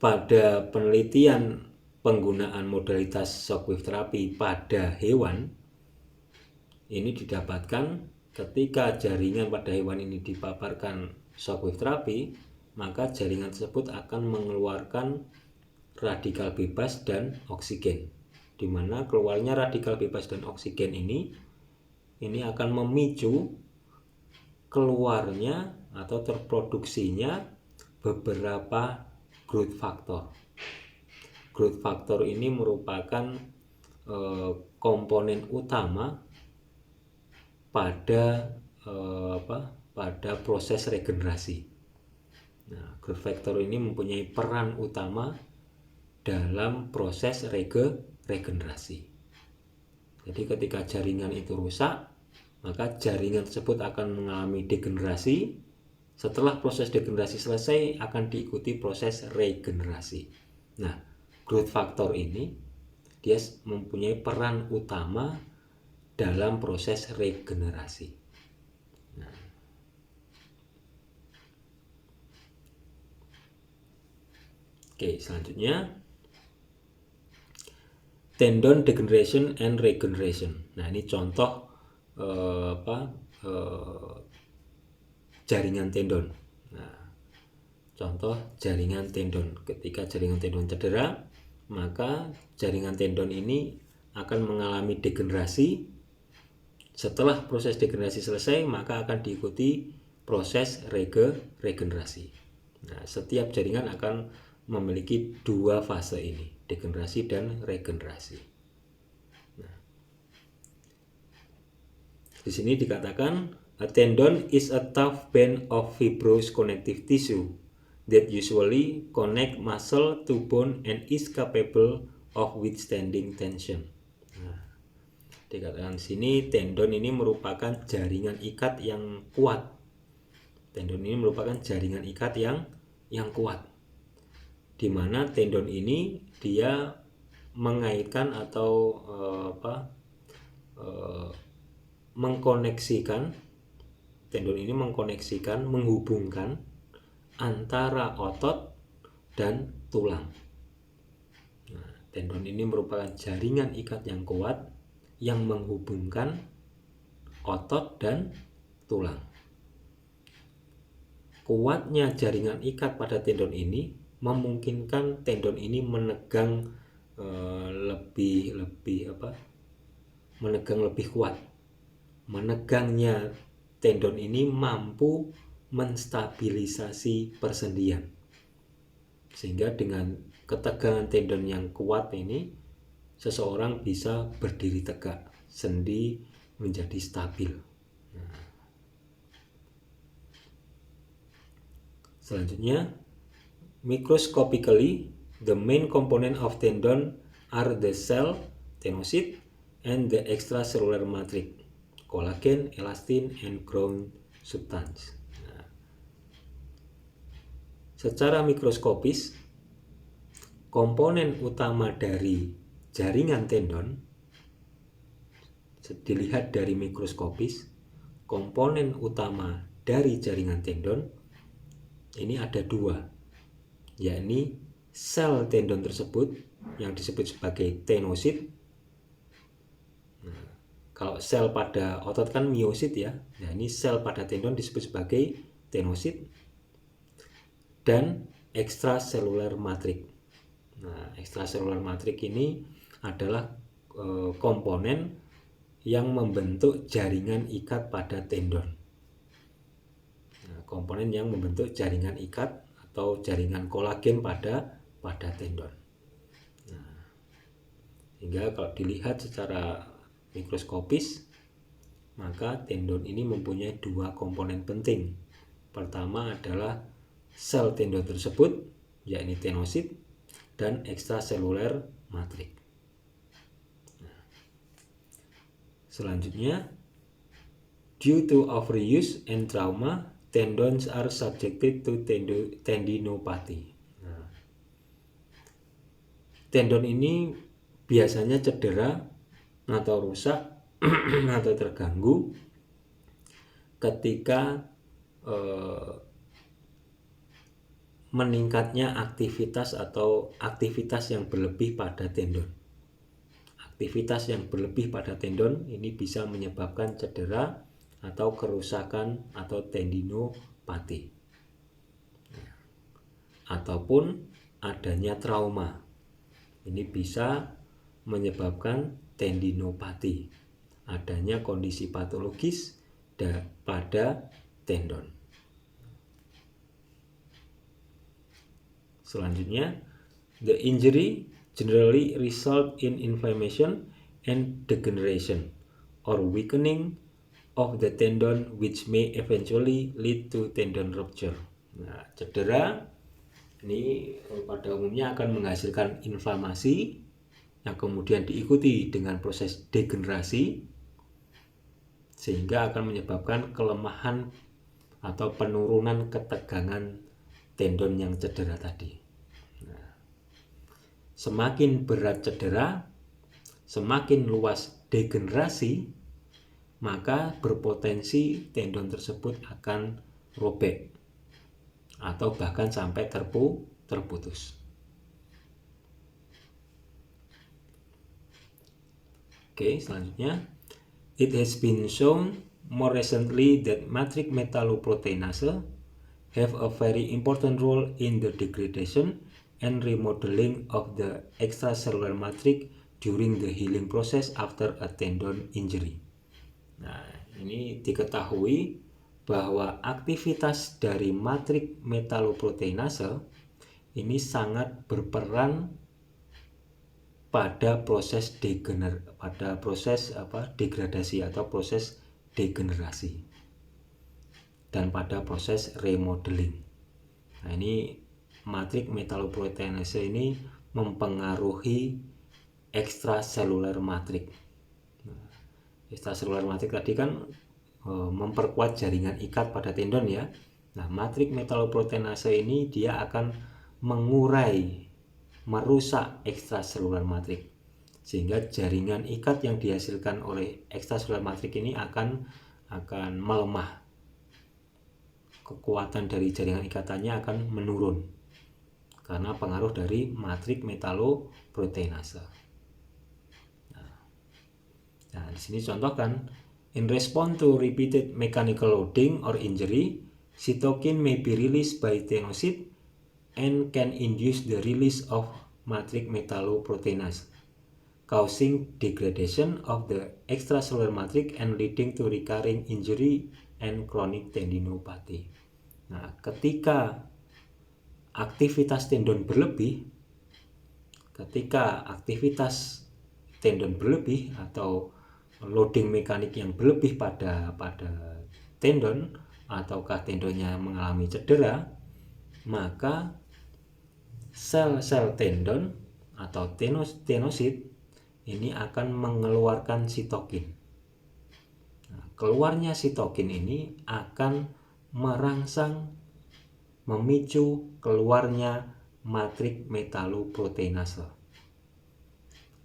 Speaker 1: pada penelitian penggunaan modalitas shockwave terapi pada hewan, ini didapatkan ketika jaringan pada hewan ini dipaparkan shockwave terapi, maka jaringan tersebut akan mengeluarkan radikal bebas dan oksigen, di mana keluarnya radikal bebas dan oksigen ini akan memicu keluarnya atau terproduksinya beberapa growth factor. Growth factor ini merupakan komponen utama pada proses regenerasi. Nah, growth factor ini mempunyai peran utama dalam proses regenerasi. Jadi ketika jaringan itu rusak, maka jaringan tersebut akan mengalami degenerasi. Setelah proses degenerasi selesai, akan diikuti proses regenerasi. Nah, growth factor ini dia mempunyai peran utama dalam proses regenerasi. Nah, oke, selanjutnya tendon degeneration and regeneration. Nah, ini contoh jaringan tendon. Nah, contoh jaringan tendon. Ketika jaringan tendon cedera, maka jaringan tendon ini akan mengalami degenerasi. Setelah proses degenerasi selesai, maka akan diikuti proses regenerasi. Nah, setiap jaringan akan memiliki dua fase ini, degenerasi dan regenerasi. Nah, di sini dikatakan a tendon is a tough band of fibrous connective tissue that usually connect muscle to bone and is capable of withstanding tension. Nah, dikatakan sini tendon ini merupakan jaringan ikat yang kuat. Tendon ini merupakan jaringan ikat yang kuat, di mana tendon ini dia mengaitkan atau mengkoneksikan, tendon ini mengkoneksikan, menghubungkan antara otot dan tulang. Nah, tendon ini merupakan jaringan ikat yang kuat yang menghubungkan otot dan tulang. Kuatnya jaringan ikat pada tendon ini memungkinkan tendon ini menegang menegang lebih kuat. Menegangnya tendon ini mampu menstabilisasi persendian, sehingga dengan ketegangan tendon yang kuat ini seseorang bisa berdiri tegak, sendi menjadi stabil. Nah, selanjutnya, microscopically the main component of tendon are the cell, tenocyte, and the extracellular matrix, collagen, elastin, and ground substance. Nah, secara mikroskopis, komponen utama dari jaringan tendon dilihat dari mikroskopis. Komponen utama dari jaringan tendon ini ada dua, yakni sel tendon tersebut yang disebut sebagai tenosit. Nah, kalau sel pada otot kan miosit ya. Nah, ini sel pada tendon disebut sebagai tenosit. Dan extracellular matrix. Nah, extracellular matrix ini adalah komponen yang membentuk jaringan ikat pada tendon. Nah, komponen yang membentuk jaringan ikat atau jaringan kolagen pada tendon. Nah, hingga kalau dilihat secara mikroskopis, maka tendon ini mempunyai dua komponen penting. Pertama adalah sel tendon tersebut, yakni tenosit, dan extracellular matrix. Selanjutnya, due to overuse and trauma, tendons are subjected to tendinopathy. Nah, tendon ini biasanya cedera atau rusak atau terganggu ketika meningkatnya aktivitas atau aktivitas yang berlebih pada tendon. Aktivitas yang berlebih pada tendon ini bisa menyebabkan cedera atau kerusakan atau tendinopati. Ataupun adanya trauma. Ini bisa menyebabkan tendinopati. Adanya kondisi patologis pada tendon. Selanjutnya, the injury generally result in inflammation and degeneration or weakening of the tendon which may eventually lead to tendon rupture. Nah, cedera Ini pada umumnya akan menghasilkan inflamasi yang kemudian diikuti dengan proses degenerasi, sehingga akan menyebabkan kelemahan atau penurunan ketegangan tendon yang cedera tadi. Nah, semakin berat cedera, semakin luas degenerasi, maka berpotensi tendon tersebut akan robek atau bahkan sampai terputus. Oke, selanjutnya, it has been shown more recently that matrix metalloproteinase have a very important role in the degradation and remodeling of the extracellular matrix during the healing process after a tendon injury. Nah, ini diketahui bahwa aktivitas dari matrix metalloproteinase ini sangat berperan pada proses degradasi atau proses degenerasi dan pada proses remodeling. Nah, ini matrix metalloproteinase ini mempengaruhi extracellular matrix. Extracellular matrix tadi kan memperkuat jaringan ikat pada tendon ya. Nah, matrix metalloproteinase ini dia akan mengurai, merusak extracellular matrix, sehingga jaringan ikat yang dihasilkan oleh extracellular matrix ini akan melemah. Kekuatan dari jaringan ikatannya akan menurun karena pengaruh dari matrix metalloproteinase. Nah, di sini contohkan, in response to repeated mechanical loading or injury, cytokine may be released by tenocyte and can induce the release of matrix metalloproteinase, causing degradation of the extracellular matrix and leading to recurring injury and chronic tendinopathy. Nah, ketika aktivitas tendon berlebih, atau loading mekanik yang berlebih pada tendon, ataukah tendonnya mengalami cedera, maka sel-sel tendon atau tenosit ini akan mengeluarkan sitokin. Nah, keluarnya sitokin ini akan merangsang, memicu keluarnya matrix metalloproteinase.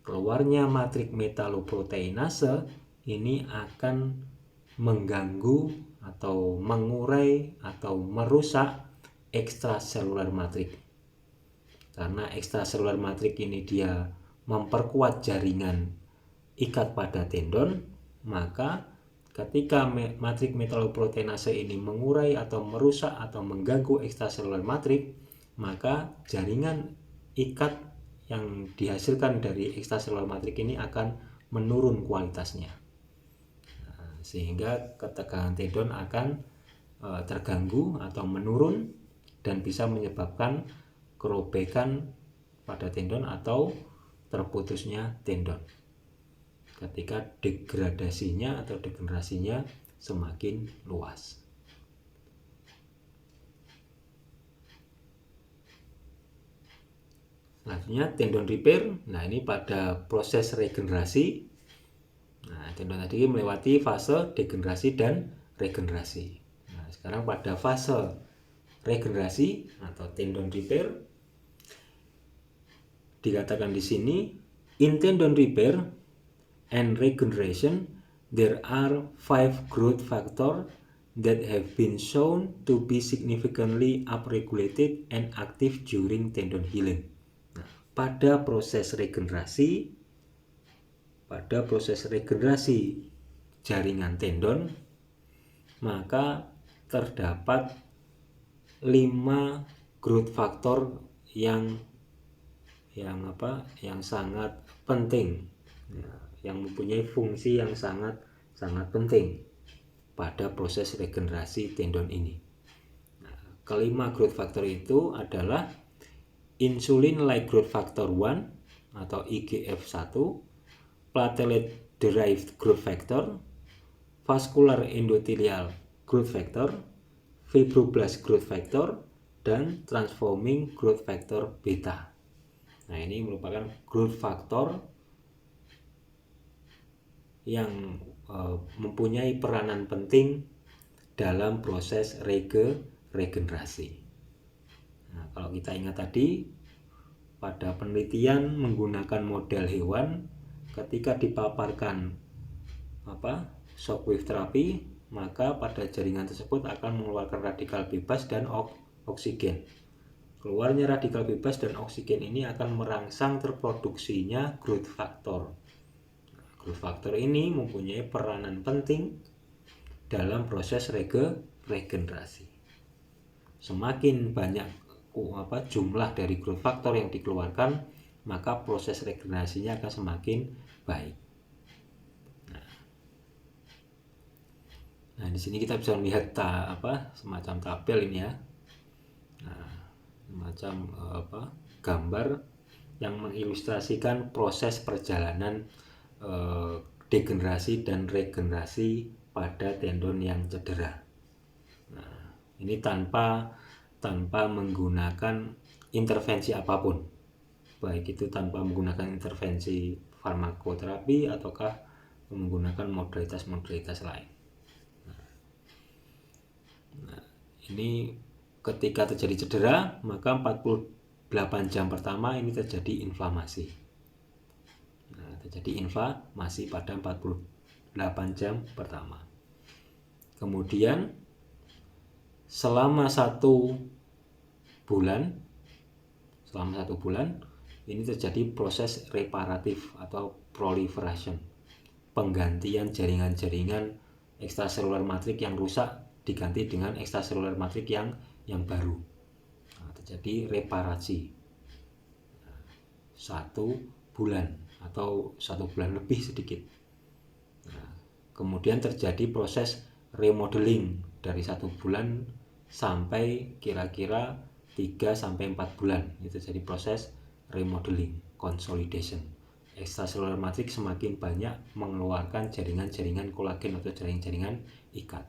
Speaker 1: Keluarnya matrix metalloproteinase ini akan mengganggu atau mengurai atau merusak extracellular matrix. Karena extracellular matrix ini dia memperkuat jaringan ikat pada tendon, maka ketika matrix metalloproteinase ini mengurai atau merusak atau mengganggu extracellular matrix, maka jaringan ikat yang dihasilkan dari extracellular matrix ini akan menurun kualitasnya. Nah, sehingga ketegangan tendon akan terganggu atau menurun dan bisa menyebabkan kerobekan pada tendon atau terputusnya tendon ketika degradasinya atau degenerasinya semakin luas. Selanjutnya tendon repair. Nah, ini pada proses regenerasi. Nah, tendon tadi melewati fase degenerasi dan regenerasi. Nah, sekarang pada fase regenerasi atau tendon repair, dikatakan di sini, in tendon repair and regeneration, there are 5 growth factors that have been shown to be significantly upregulated and active during tendon healing. Nah, pada proses regenerasi jaringan tendon, maka terdapat 5 growth factor yang sangat penting, yang mempunyai fungsi yang sangat penting pada proses regenerasi tendon ini. Nah, kelima growth factor itu adalah insulin-like growth factor 1 atau IGF-1, platelet-derived growth factor, vascular endothelial growth factor, fibroblast growth factor, dan transforming growth factor beta. Nah, ini merupakan growth factor yang mempunyai peranan penting dalam proses regenerasi. Nah, kalau kita ingat tadi, pada penelitian menggunakan model hewan, ketika dipaparkan shockwave terapi, maka pada jaringan tersebut akan mengeluarkan radikal bebas dan oksigen. Keluarnya radikal bebas dan oksigen ini akan merangsang terproduksinya growth factor. Growth factor ini mempunyai peranan penting dalam proses regenerasi. Semakin banyak jumlah dari growth factor yang dikeluarkan, maka proses regenerasinya akan semakin baik. Nah, di sini kita bisa melihat semacam tabel ini ya. Nah, semacam gambar yang mengilustrasikan proses perjalanan degenerasi dan regenerasi pada tendon yang cedera. Nah, ini tanpa menggunakan intervensi apapun, baik itu tanpa menggunakan intervensi farmakoterapi ataukah menggunakan modalitas lain. Nah, ini ketika terjadi cedera, maka 48 jam pertama ini terjadi inflamasi. Terjadi inflamasi pada 48 jam pertama. Kemudian selama satu bulan ini terjadi proses reparatif atau proliferation, penggantian jaringan-jaringan ekstraseluler matrik yang rusak diganti dengan ekstraseluler matrik yang baru. Nah, terjadi reparasi 1 bulan atau 1 bulan lebih sedikit. Nah, kemudian terjadi proses remodeling dari 1 bulan sampai kira-kira 3-4 bulan. Itu jadi proses remodeling, consolidation. Ekstraseluler matrik semakin banyak mengeluarkan jaringan-jaringan kolagen atau jaringan-jaringan ikat.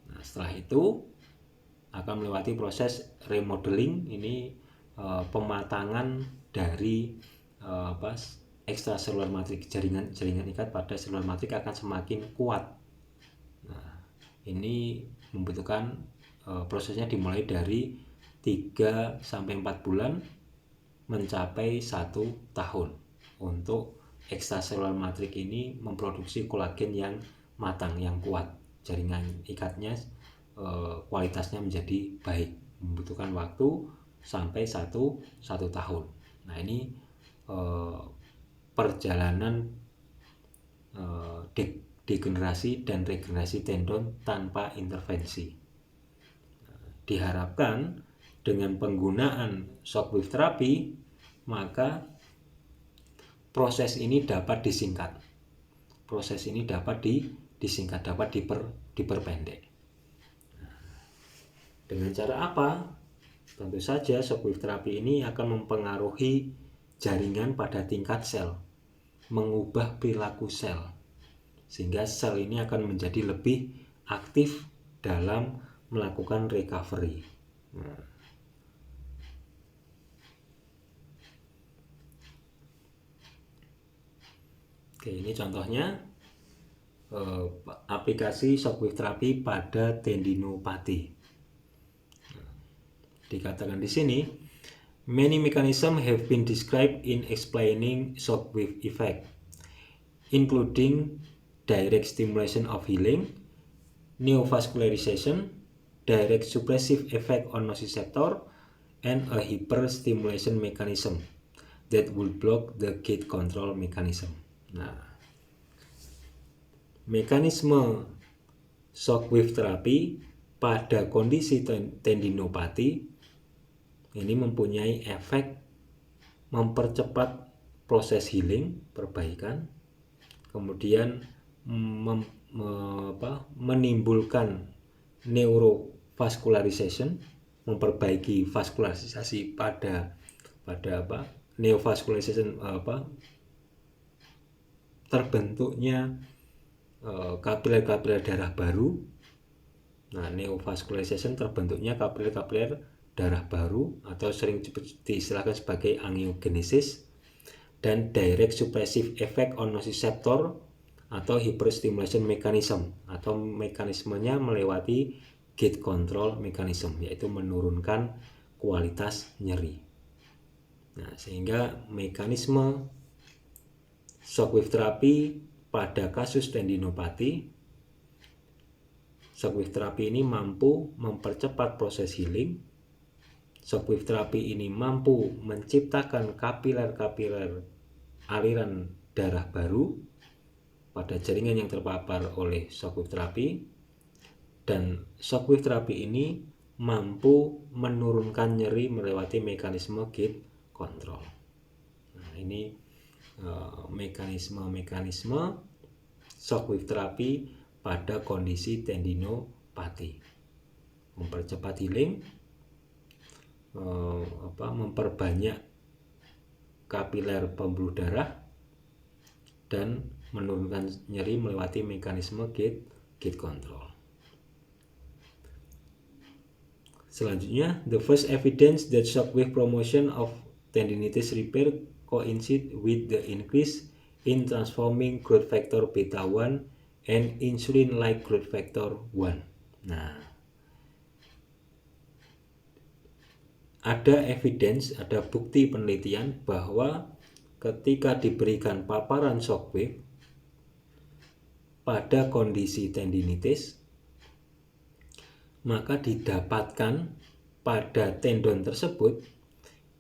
Speaker 1: Nah, setelah itu akan melewati proses remodeling, ini pematangan dari ekstraseluler matrik, jaringan ikat pada seluler matrik akan semakin kuat. Nah, ini membutuhkan prosesnya dimulai dari 3-4 bulan mencapai 1 tahun untuk ekstraseluler matrik ini memproduksi kolagen yang matang, yang kuat. Jaringan ikatnya kualitasnya menjadi baik, membutuhkan waktu sampai 1 tahun. Nah, ini perjalanan degenerasi dan regenerasi tendon tanpa intervensi. Diharapkan dengan penggunaan shockwave terapi, maka proses ini dapat disingkat. Proses ini dapat disingkat, dapat diperpendek. Dengan cara apa? Tentu saja shockwave terapi ini akan mempengaruhi jaringan pada tingkat sel, mengubah perilaku sel, sehingga sel ini akan menjadi lebih aktif dalam melakukan recovery. Oke, ini contohnya aplikasi shockwave terapi pada tendinopati. Dikatakan di sini, many mechanisms have been described in explaining shockwave effect, including direct stimulation of healing, neovascularization, direct suppressive effect on nociceptor, and a hyperstimulation mechanism that will block the gate control mechanism. Nah, mekanisme shockwave terapi pada kondisi tendinopati ini mempunyai efek mempercepat proses healing, perbaikan, kemudian menimbulkan neurovascularization, memperbaiki vaskularisasi pada neovascularization, terbentuknya kapiler-kapiler darah baru Nah, neovascularization terbentuknya kapiler-kapiler darah baru atau sering diistilahkan sebagai angiogenesis, dan direct suppressive effect on nociceptor atau hyperstimulation mechanism, atau mekanismenya melewati gate control mechanism, yaitu menurunkan kualitas nyeri. Nah, sehingga mekanisme shockwave terapi pada kasus tendinopati, shockwave terapi ini mampu mempercepat proses healing. Shockwave terapi ini mampu menciptakan kapiler-kapiler aliran darah baru pada jaringan yang terpapar oleh shockwave terapi, dan shockwave terapi ini mampu menurunkan nyeri melewati mekanisme gate control. Nah, ini mekanisme shockwave terapi pada kondisi tendinopati. Mempercepat healing, memperbanyak kapiler pembuluh darah, dan menurunkan nyeri melewati mekanisme gate control. Selanjutnya, the first evidence that shockwave promotion of tendinitis repair coincide with the increase in transforming growth factor beta 1 and insulin-like growth factor 1. Nah, ada evidence, ada bukti penelitian bahwa ketika diberikan paparan shockwave pada kondisi tendinitis, maka didapatkan pada tendon tersebut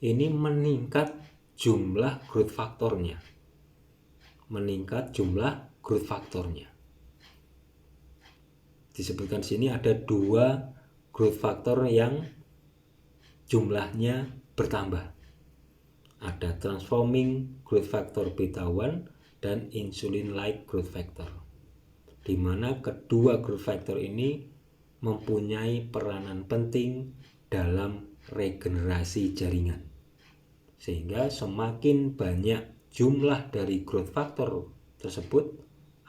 Speaker 1: ini meningkat jumlah growth faktornya. Disebutkan sini ada 2 growth factor yang jumlahnya bertambah. Ada transforming growth factor beta 1 dan insulin-like growth factor, di mana kedua growth factor ini mempunyai peranan penting dalam regenerasi jaringan, sehingga semakin banyak jumlah dari growth factor tersebut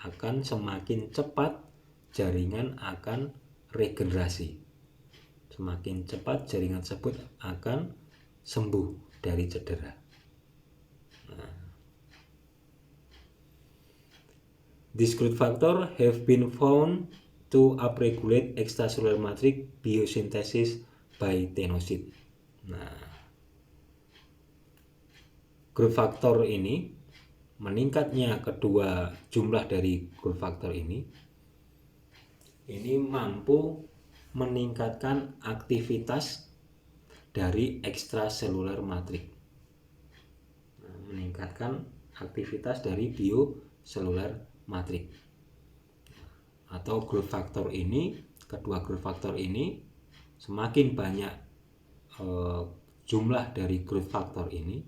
Speaker 1: akan semakin cepat jaringan akan regenerasi, semakin cepat jaringan tersebut akan sembuh dari cedera. These growth factor have been found to upregulate extracellular matrix biosynthesis by tenocyte. Nah, growth factor ini, meningkatnya kedua jumlah dari growth factor ini mampu meningkatkan aktivitas dari extracellular matrix. Nah, meningkatkan aktivitas dari biocellular matrix. Atau growth factor ini, kedua growth factor ini, semakin banyak jumlah dari growth factor ini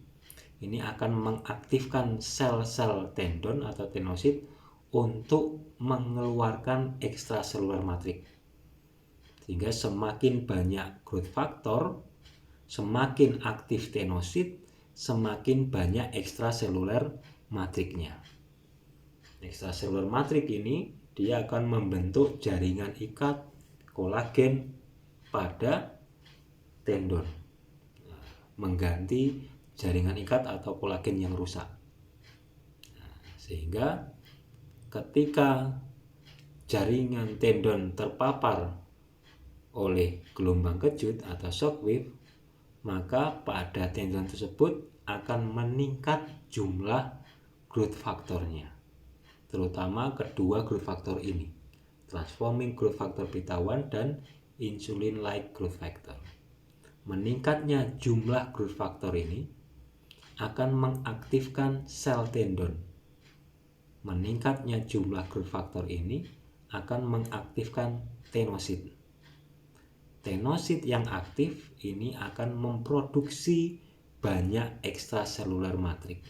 Speaker 1: akan mengaktifkan sel-sel tendon atau tenosit untuk mengeluarkan extracellular matrix. Sehingga semakin banyak growth factor, semakin aktif tenosit, semakin banyak extracellular matrixnya. Extracellular matrix ini dia akan membentuk jaringan ikat kolagen pada tendon, mengganti jaringan ikat atau kolagen yang rusak. Sehingga ketika jaringan tendon terpapar oleh gelombang kejut atau shockwave, maka pada tendon tersebut akan meningkat jumlah growth faktornya, terutama kedua growth factor ini, transforming growth factor beta 1 dan insulin-like growth factor. Meningkatnya jumlah growth factor ini akan mengaktifkan sel tendon. Meningkatnya jumlah growth factor ini akan mengaktifkan tenosit. Tenosit yang aktif ini akan memproduksi banyak extracellular matrix.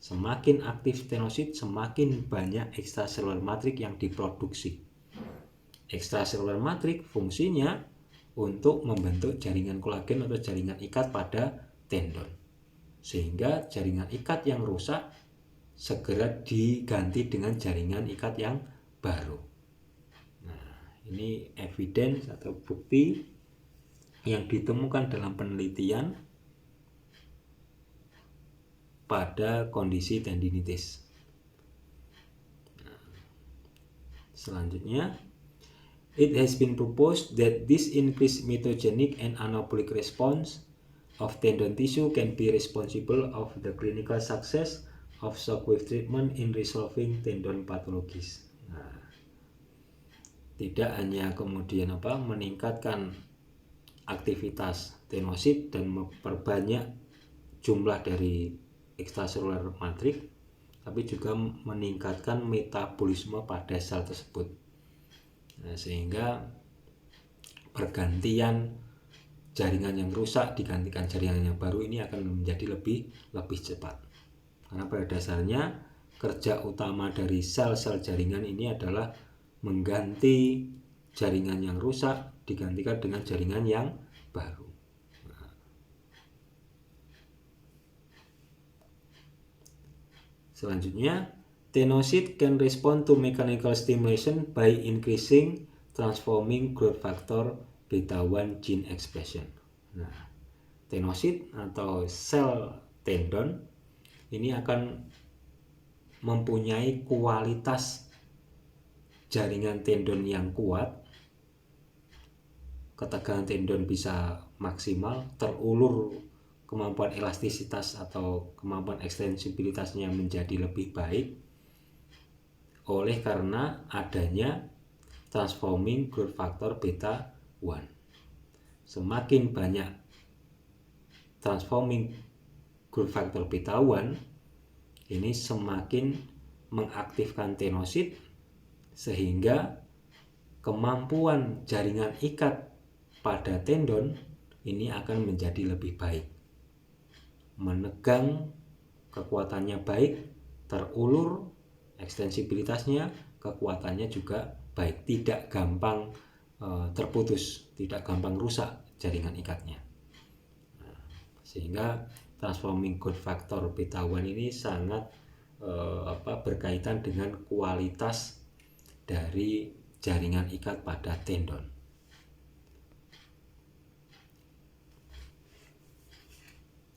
Speaker 1: Semakin aktif tenosit, semakin banyak extracellular matrix yang diproduksi. Extracellular matrix fungsinya untuk membentuk jaringan kolagen atau jaringan ikat pada tendon, sehingga jaringan ikat yang rusak segera diganti dengan jaringan ikat yang baru. Nah, Ini evidence atau bukti yang ditemukan dalam penelitian pada kondisi tendinitis. Selanjutnya, it has been proposed that this increased mitogenic and anabolic response of tendon tissue can be responsible of the clinical success of shockwave treatment in resolving tendon pathologies. Nah, tidak hanya kemudian meningkatkan aktivitas tenosit dan memperbanyak jumlah dari extracellular matrix, tapi juga meningkatkan metabolisme pada sel tersebut. Nah, sehingga pergantian jaringan yang rusak digantikan jaringan yang baru ini akan menjadi lebih cepat. Karena pada dasarnya kerja utama dari sel-sel jaringan ini adalah mengganti jaringan yang rusak digantikan dengan jaringan yang baru. Selanjutnya, tenocyte can respond to mechanical stimulation by increasing transforming growth factor beta 1 gene expression. Nah, tenosit atau sel tendon ini akan mempunyai kualitas jaringan tendon yang kuat, ketegangan tendon bisa maksimal, terulur, kemampuan elastisitas atau kemampuan ekstensibilitasnya menjadi lebih baik oleh karena adanya transforming growth factor beta 1. Semakin banyak transforming growth factor beta 1, ini semakin mengaktifkan tenosit sehingga kemampuan jaringan ikat pada tendon ini akan menjadi lebih baik. Menegang kekuatannya baik, terulur, ekstensibilitasnya, kekuatannya juga baik, tidak gampang terputus, tidak gampang rusak jaringan ikatnya. Sehingga transforming growth factor beta 1 ini sangat berkaitan dengan kualitas dari jaringan ikat pada tendon.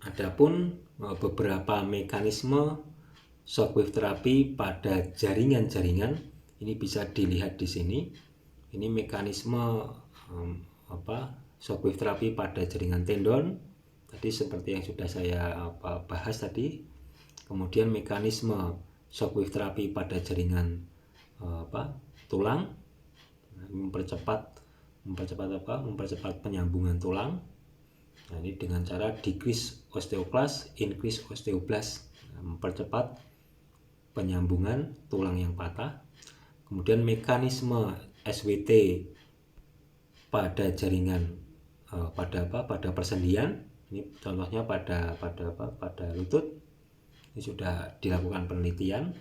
Speaker 1: Adapun beberapa mekanisme shockwave terapi pada jaringan-jaringan ini bisa dilihat di sini. Ini mekanisme shockwave terapi pada jaringan tendon. Tadi seperti yang sudah saya bahas tadi. Kemudian mekanisme shockwave terapi pada jaringan tulang, mempercepat penyambungan tulang. Nah, ini dengan cara decrease osteoclast, increase osteoblast, mempercepat penyambungan tulang yang patah. Kemudian mekanisme SWT pada jaringan pada persendian, ini contohnya pada lutut, ini sudah dilakukan penelitian.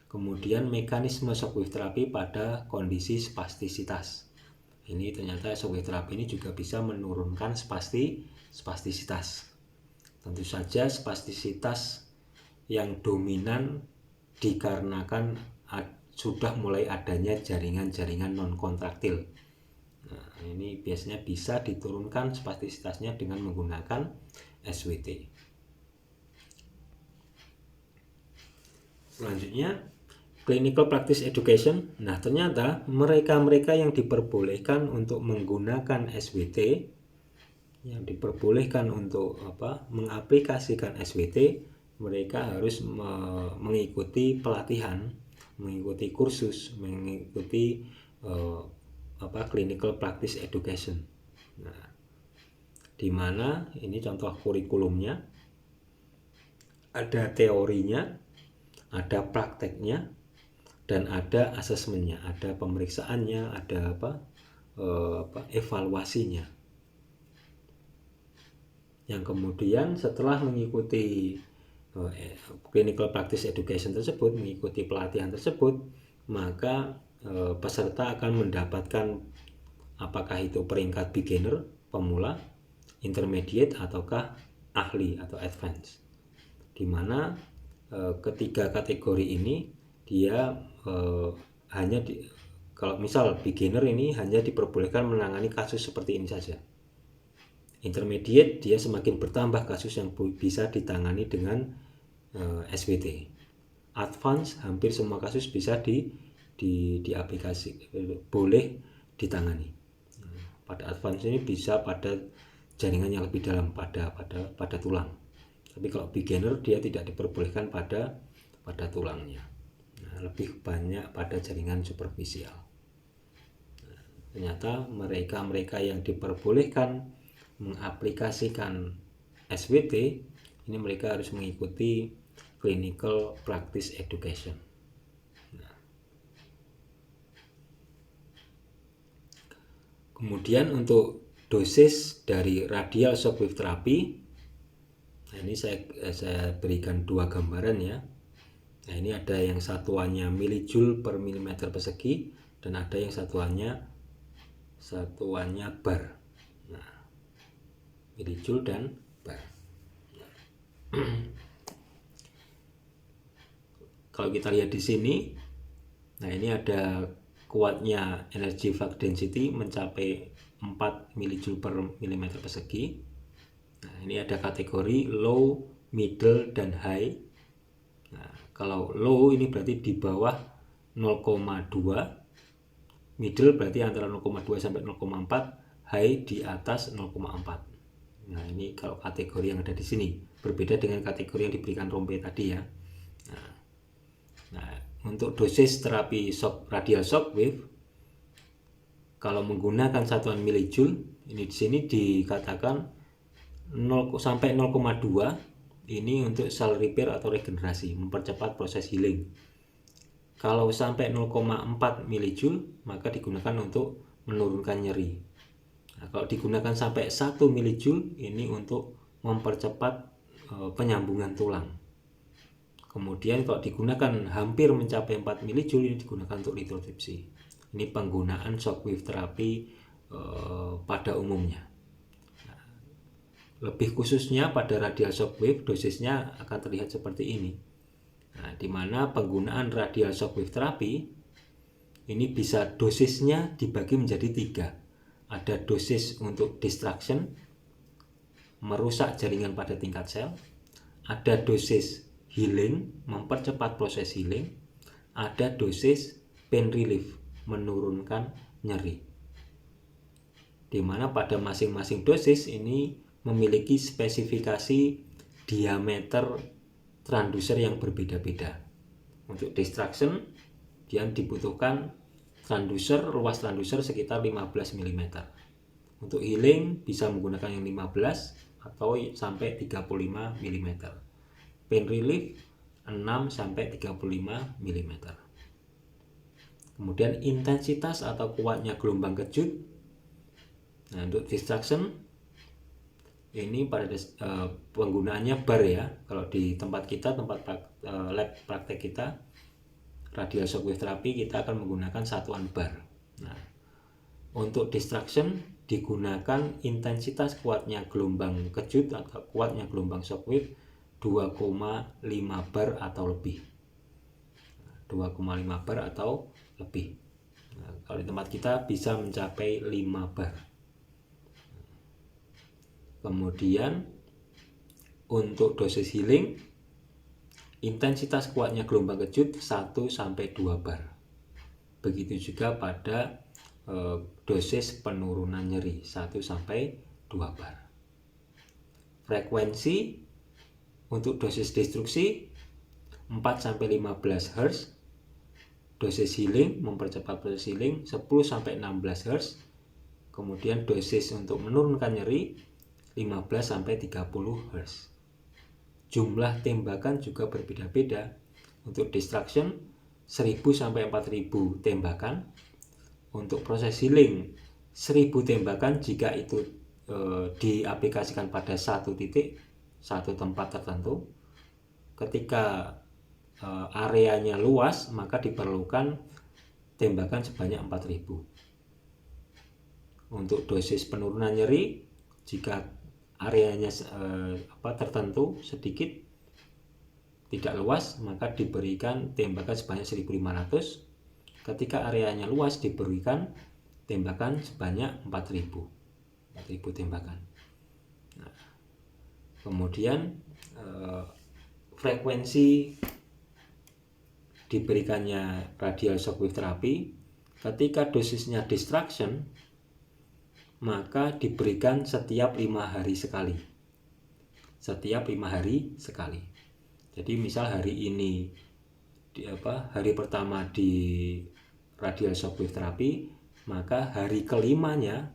Speaker 1: Kemudian mekanisme shockwave terapi pada kondisi spastisitas. Ini ternyata shockwave terapi ini juga bisa menurunkan spastisitas. Tentu saja spastisitas yang dominan dikarenakan sudah mulai adanya jaringan-jaringan non-kontraktil. Nah, ini biasanya bisa diturunkan spastisitasnya dengan menggunakan SWT. Selanjutnya, clinical practice education. Nah, ternyata mereka-mereka yang diperbolehkan untuk menggunakan SWT, yang diperbolehkan untuk mengaplikasikan SWT, mereka harus mengikuti pelatihan, mengikuti kursus, mengikuti clinical practice education. Nah, di mana ini contoh kurikulumnya, ada teorinya, ada prakteknya, dan ada asesmennya, ada pemeriksaannya, ada evaluasinya. Yang kemudian setelah mengikuti clinical practice education tersebut, mengikuti pelatihan tersebut, maka peserta akan mendapatkan apakah itu peringkat beginner, pemula, intermediate, ataukah ahli atau advance. Di mana ketiga kategori ini dia hanya kalau misal beginner ini hanya diperbolehkan menangani kasus seperti ini saja. Intermediate dia semakin bertambah kasus yang bisa ditangani dengan SWT. Advance hampir semua kasus bisa di aplikasi boleh ditangani. Pada advance ini bisa pada jaringan yang lebih dalam pada tulang. Tapi kalau beginner dia tidak diperbolehkan pada tulangnya. Lebih banyak pada jaringan superficial. Ternyata mereka yang diperbolehkan mengaplikasikan SWT ini mereka harus mengikuti clinical practice education. Kemudian untuk dosis dari radial shockwave therapy, nah ini saya berikan dua gambaran ya. Nah ini ada yang satuannya milijoule per milimeter persegi dan ada yang satuannya bar. Nah, milijoule dan bar. Kalau kita lihat di sini, nah ini ada kuatnya energy flux density mencapai 4 milijoule per milimeter persegi. Nah, ini ada kategori low, middle, dan high. Nah, kalau low ini berarti di bawah 0,2, middle berarti antara 0,2 sampai 0,4, high di atas 0,4. Nah, ini kalau kategori yang ada di sini berbeda dengan kategori yang diberikan Rompe tadi ya. Nah, untuk dosis terapi radial shockwave kalau menggunakan satuan milijoule ini di sini dikatakan 0 sampai 0,2 ini untuk cell repair atau regenerasi, mempercepat proses healing. Kalau sampai 0,4 milijoule maka digunakan untuk menurunkan nyeri. Nah, kalau digunakan sampai 1 milijoule ini untuk mempercepat penyambungan tulang. Kemudian kalau digunakan hampir mencapai 4 milijoule ini digunakan untuk lithotripsy. Ini penggunaan shockwave terapi pada umumnya. Nah, lebih khususnya pada radial shockwave dosisnya akan terlihat seperti ini. Nah, di mana penggunaan radial shockwave terapi ini bisa dosisnya dibagi menjadi 3. Ada dosis untuk distraction, merusak jaringan pada tingkat sel. Ada dosis healing, mempercepat proses healing. Ada dosis pain relief, menurunkan nyeri. Di mana pada masing-masing dosis ini memiliki spesifikasi diameter transducer yang berbeda-beda. Untuk distraction dia dibutuhkan luas transducer sekitar 15 mm. Untuk healing bisa menggunakan yang 15 atau sampai 35 mm. Pain relief 6 sampai 35 mm. Kemudian intensitas atau kuatnya gelombang kejut. Nah, untuk distraction ini pada penggunaannya bar ya. Kalau di tempat lab praktek kita radial shockwave therapy kita akan menggunakan satuan bar. Nah, untuk distraction digunakan intensitas kuatnya gelombang kejut atau kuatnya gelombang shockwave 2,5 bar atau lebih. 2,5 bar atau lebih. Nah, kalau di tempat kita bisa mencapai 5 bar. Kemudian untuk dosis healing intensitas kuatnya gelombang kejut 1-2 bar. Begitu juga pada dosis penurunan nyeri 1-2 bar. Frekuensi untuk dosis destruksi 4-15 Hz. Dosis healing mempercepat proses healing 10-16 Hz. Kemudian dosis untuk menurunkan nyeri 15-30 Hz. Jumlah tembakan juga berbeda-beda. Untuk distraction 1000-4000 tembakan. Untuk proses healing 1000 tembakan jika itu diaplikasikan pada satu tempat tertentu. Ketika areanya luas maka diperlukan tembakan sebanyak 4000. Untuk dosis penurunan nyeri jika areanya tertentu sedikit tidak luas maka diberikan tembakan sebanyak 1500. ketika areanya luas diberikan tembakan sebanyak 4.000 tembakan. Nah, kemudian frekuensi diberikannya radial shockwave terapi ketika dosisnya distraction, maka diberikan setiap 5 hari sekali. Jadi misal hari ini hari pertama di radial shockwave terapi, maka hari kelimanya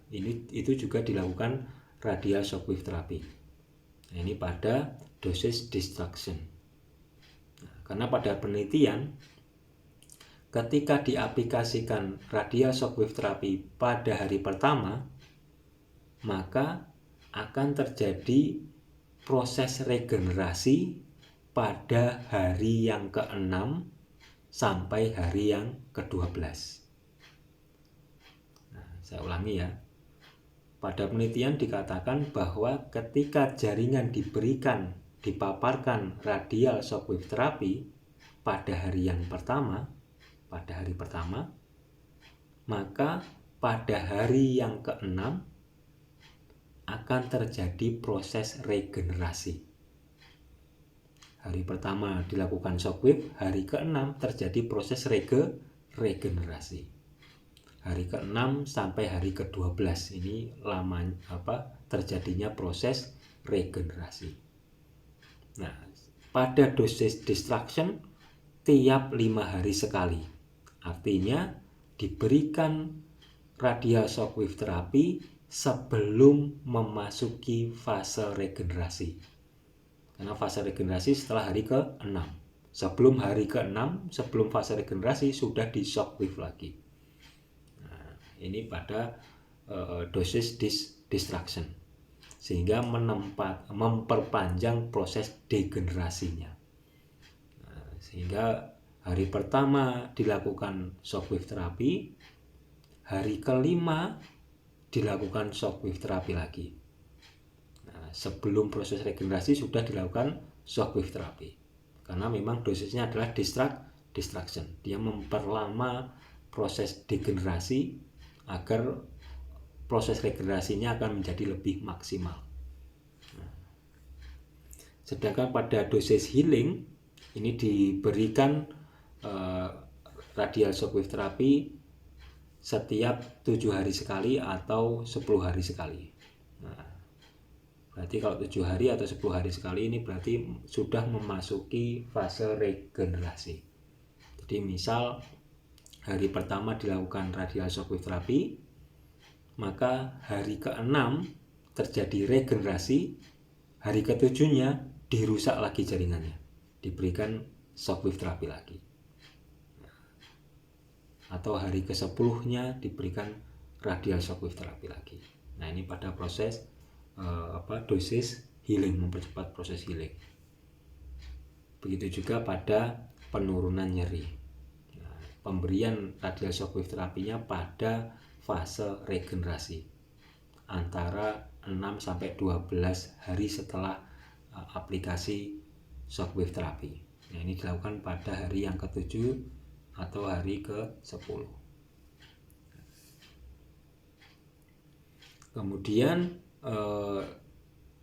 Speaker 1: itu juga dilakukan radial shockwave terapi. Nah, ini pada dosis distraction. Nah, karena pada penelitian ketika diaplikasikan radial shockwave terapi pada hari pertama, maka akan terjadi proses regenerasi pada hari yang ke-6 sampai hari yang ke-12. Nah, saya ulangi ya. Pada penelitian dikatakan bahwa ketika jaringan dipaparkan radial shockwave terapi pada hari pertama, maka pada hari yang ke-6 akan terjadi proses regenerasi. Hari pertama dilakukan shockwave, hari ke-6 terjadi proses regenerasi. Hari ke-6 sampai hari ke-12 ini terjadinya proses regenerasi. Nah, pada dosis distraction tiap 5 hari sekali. Artinya diberikan radial shockwave terapi sebelum memasuki fase regenerasi. Karena fase regenerasi setelah hari ke-6. Sebelum hari ke-6, sebelum fase regenerasi sudah di shockwave lagi. Nah, ini pada dosis distraction. Sehingga memperpanjang proses degenerasinya. Nah, sehingga hari pertama dilakukan shockwave terapi, hari kelima dilakukan shockwave terapi lagi. Sebelum proses regenerasi sudah dilakukan shockwave terapi, karena memang dosisnya adalah distraction. Dia memperlama proses degenerasi agar proses regenerasinya akan menjadi lebih maksimal. Sedangkan pada dosis healing ini diberikan radial shockwave terapi setiap 7 hari sekali atau 10 hari sekali. Nah, berarti kalau 7 hari atau 10 hari sekali ini berarti sudah memasuki fase regenerasi. Jadi misal hari pertama dilakukan radial shockwave terapi, maka hari ke-6 terjadi regenerasi, hari ke-7-nya dirusak lagi jaringannya, diberikan shockwave terapi lagi. Atau hari ke-10-nya diberikan radial shockwave terapi lagi. Nah, ini pada proses dosis healing, mempercepat proses healing. Begitu juga pada penurunan nyeri. Nah, pemberian radial shockwave terapinya pada fase regenerasi antara 6 sampai 12 hari setelah aplikasi shockwave terapi. Nah, ini dilakukan pada hari yang ke-7 atau hari ke-10. Kemudian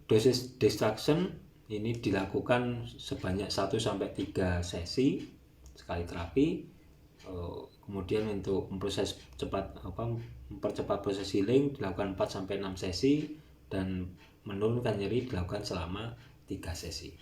Speaker 1: dosis distraction ini dilakukan sebanyak 1-3 sesi sekali terapi. Kemudian untuk mempercepat proses healing dilakukan 4-6 sesi, dan menurunkan nyeri dilakukan selama 3 sesi.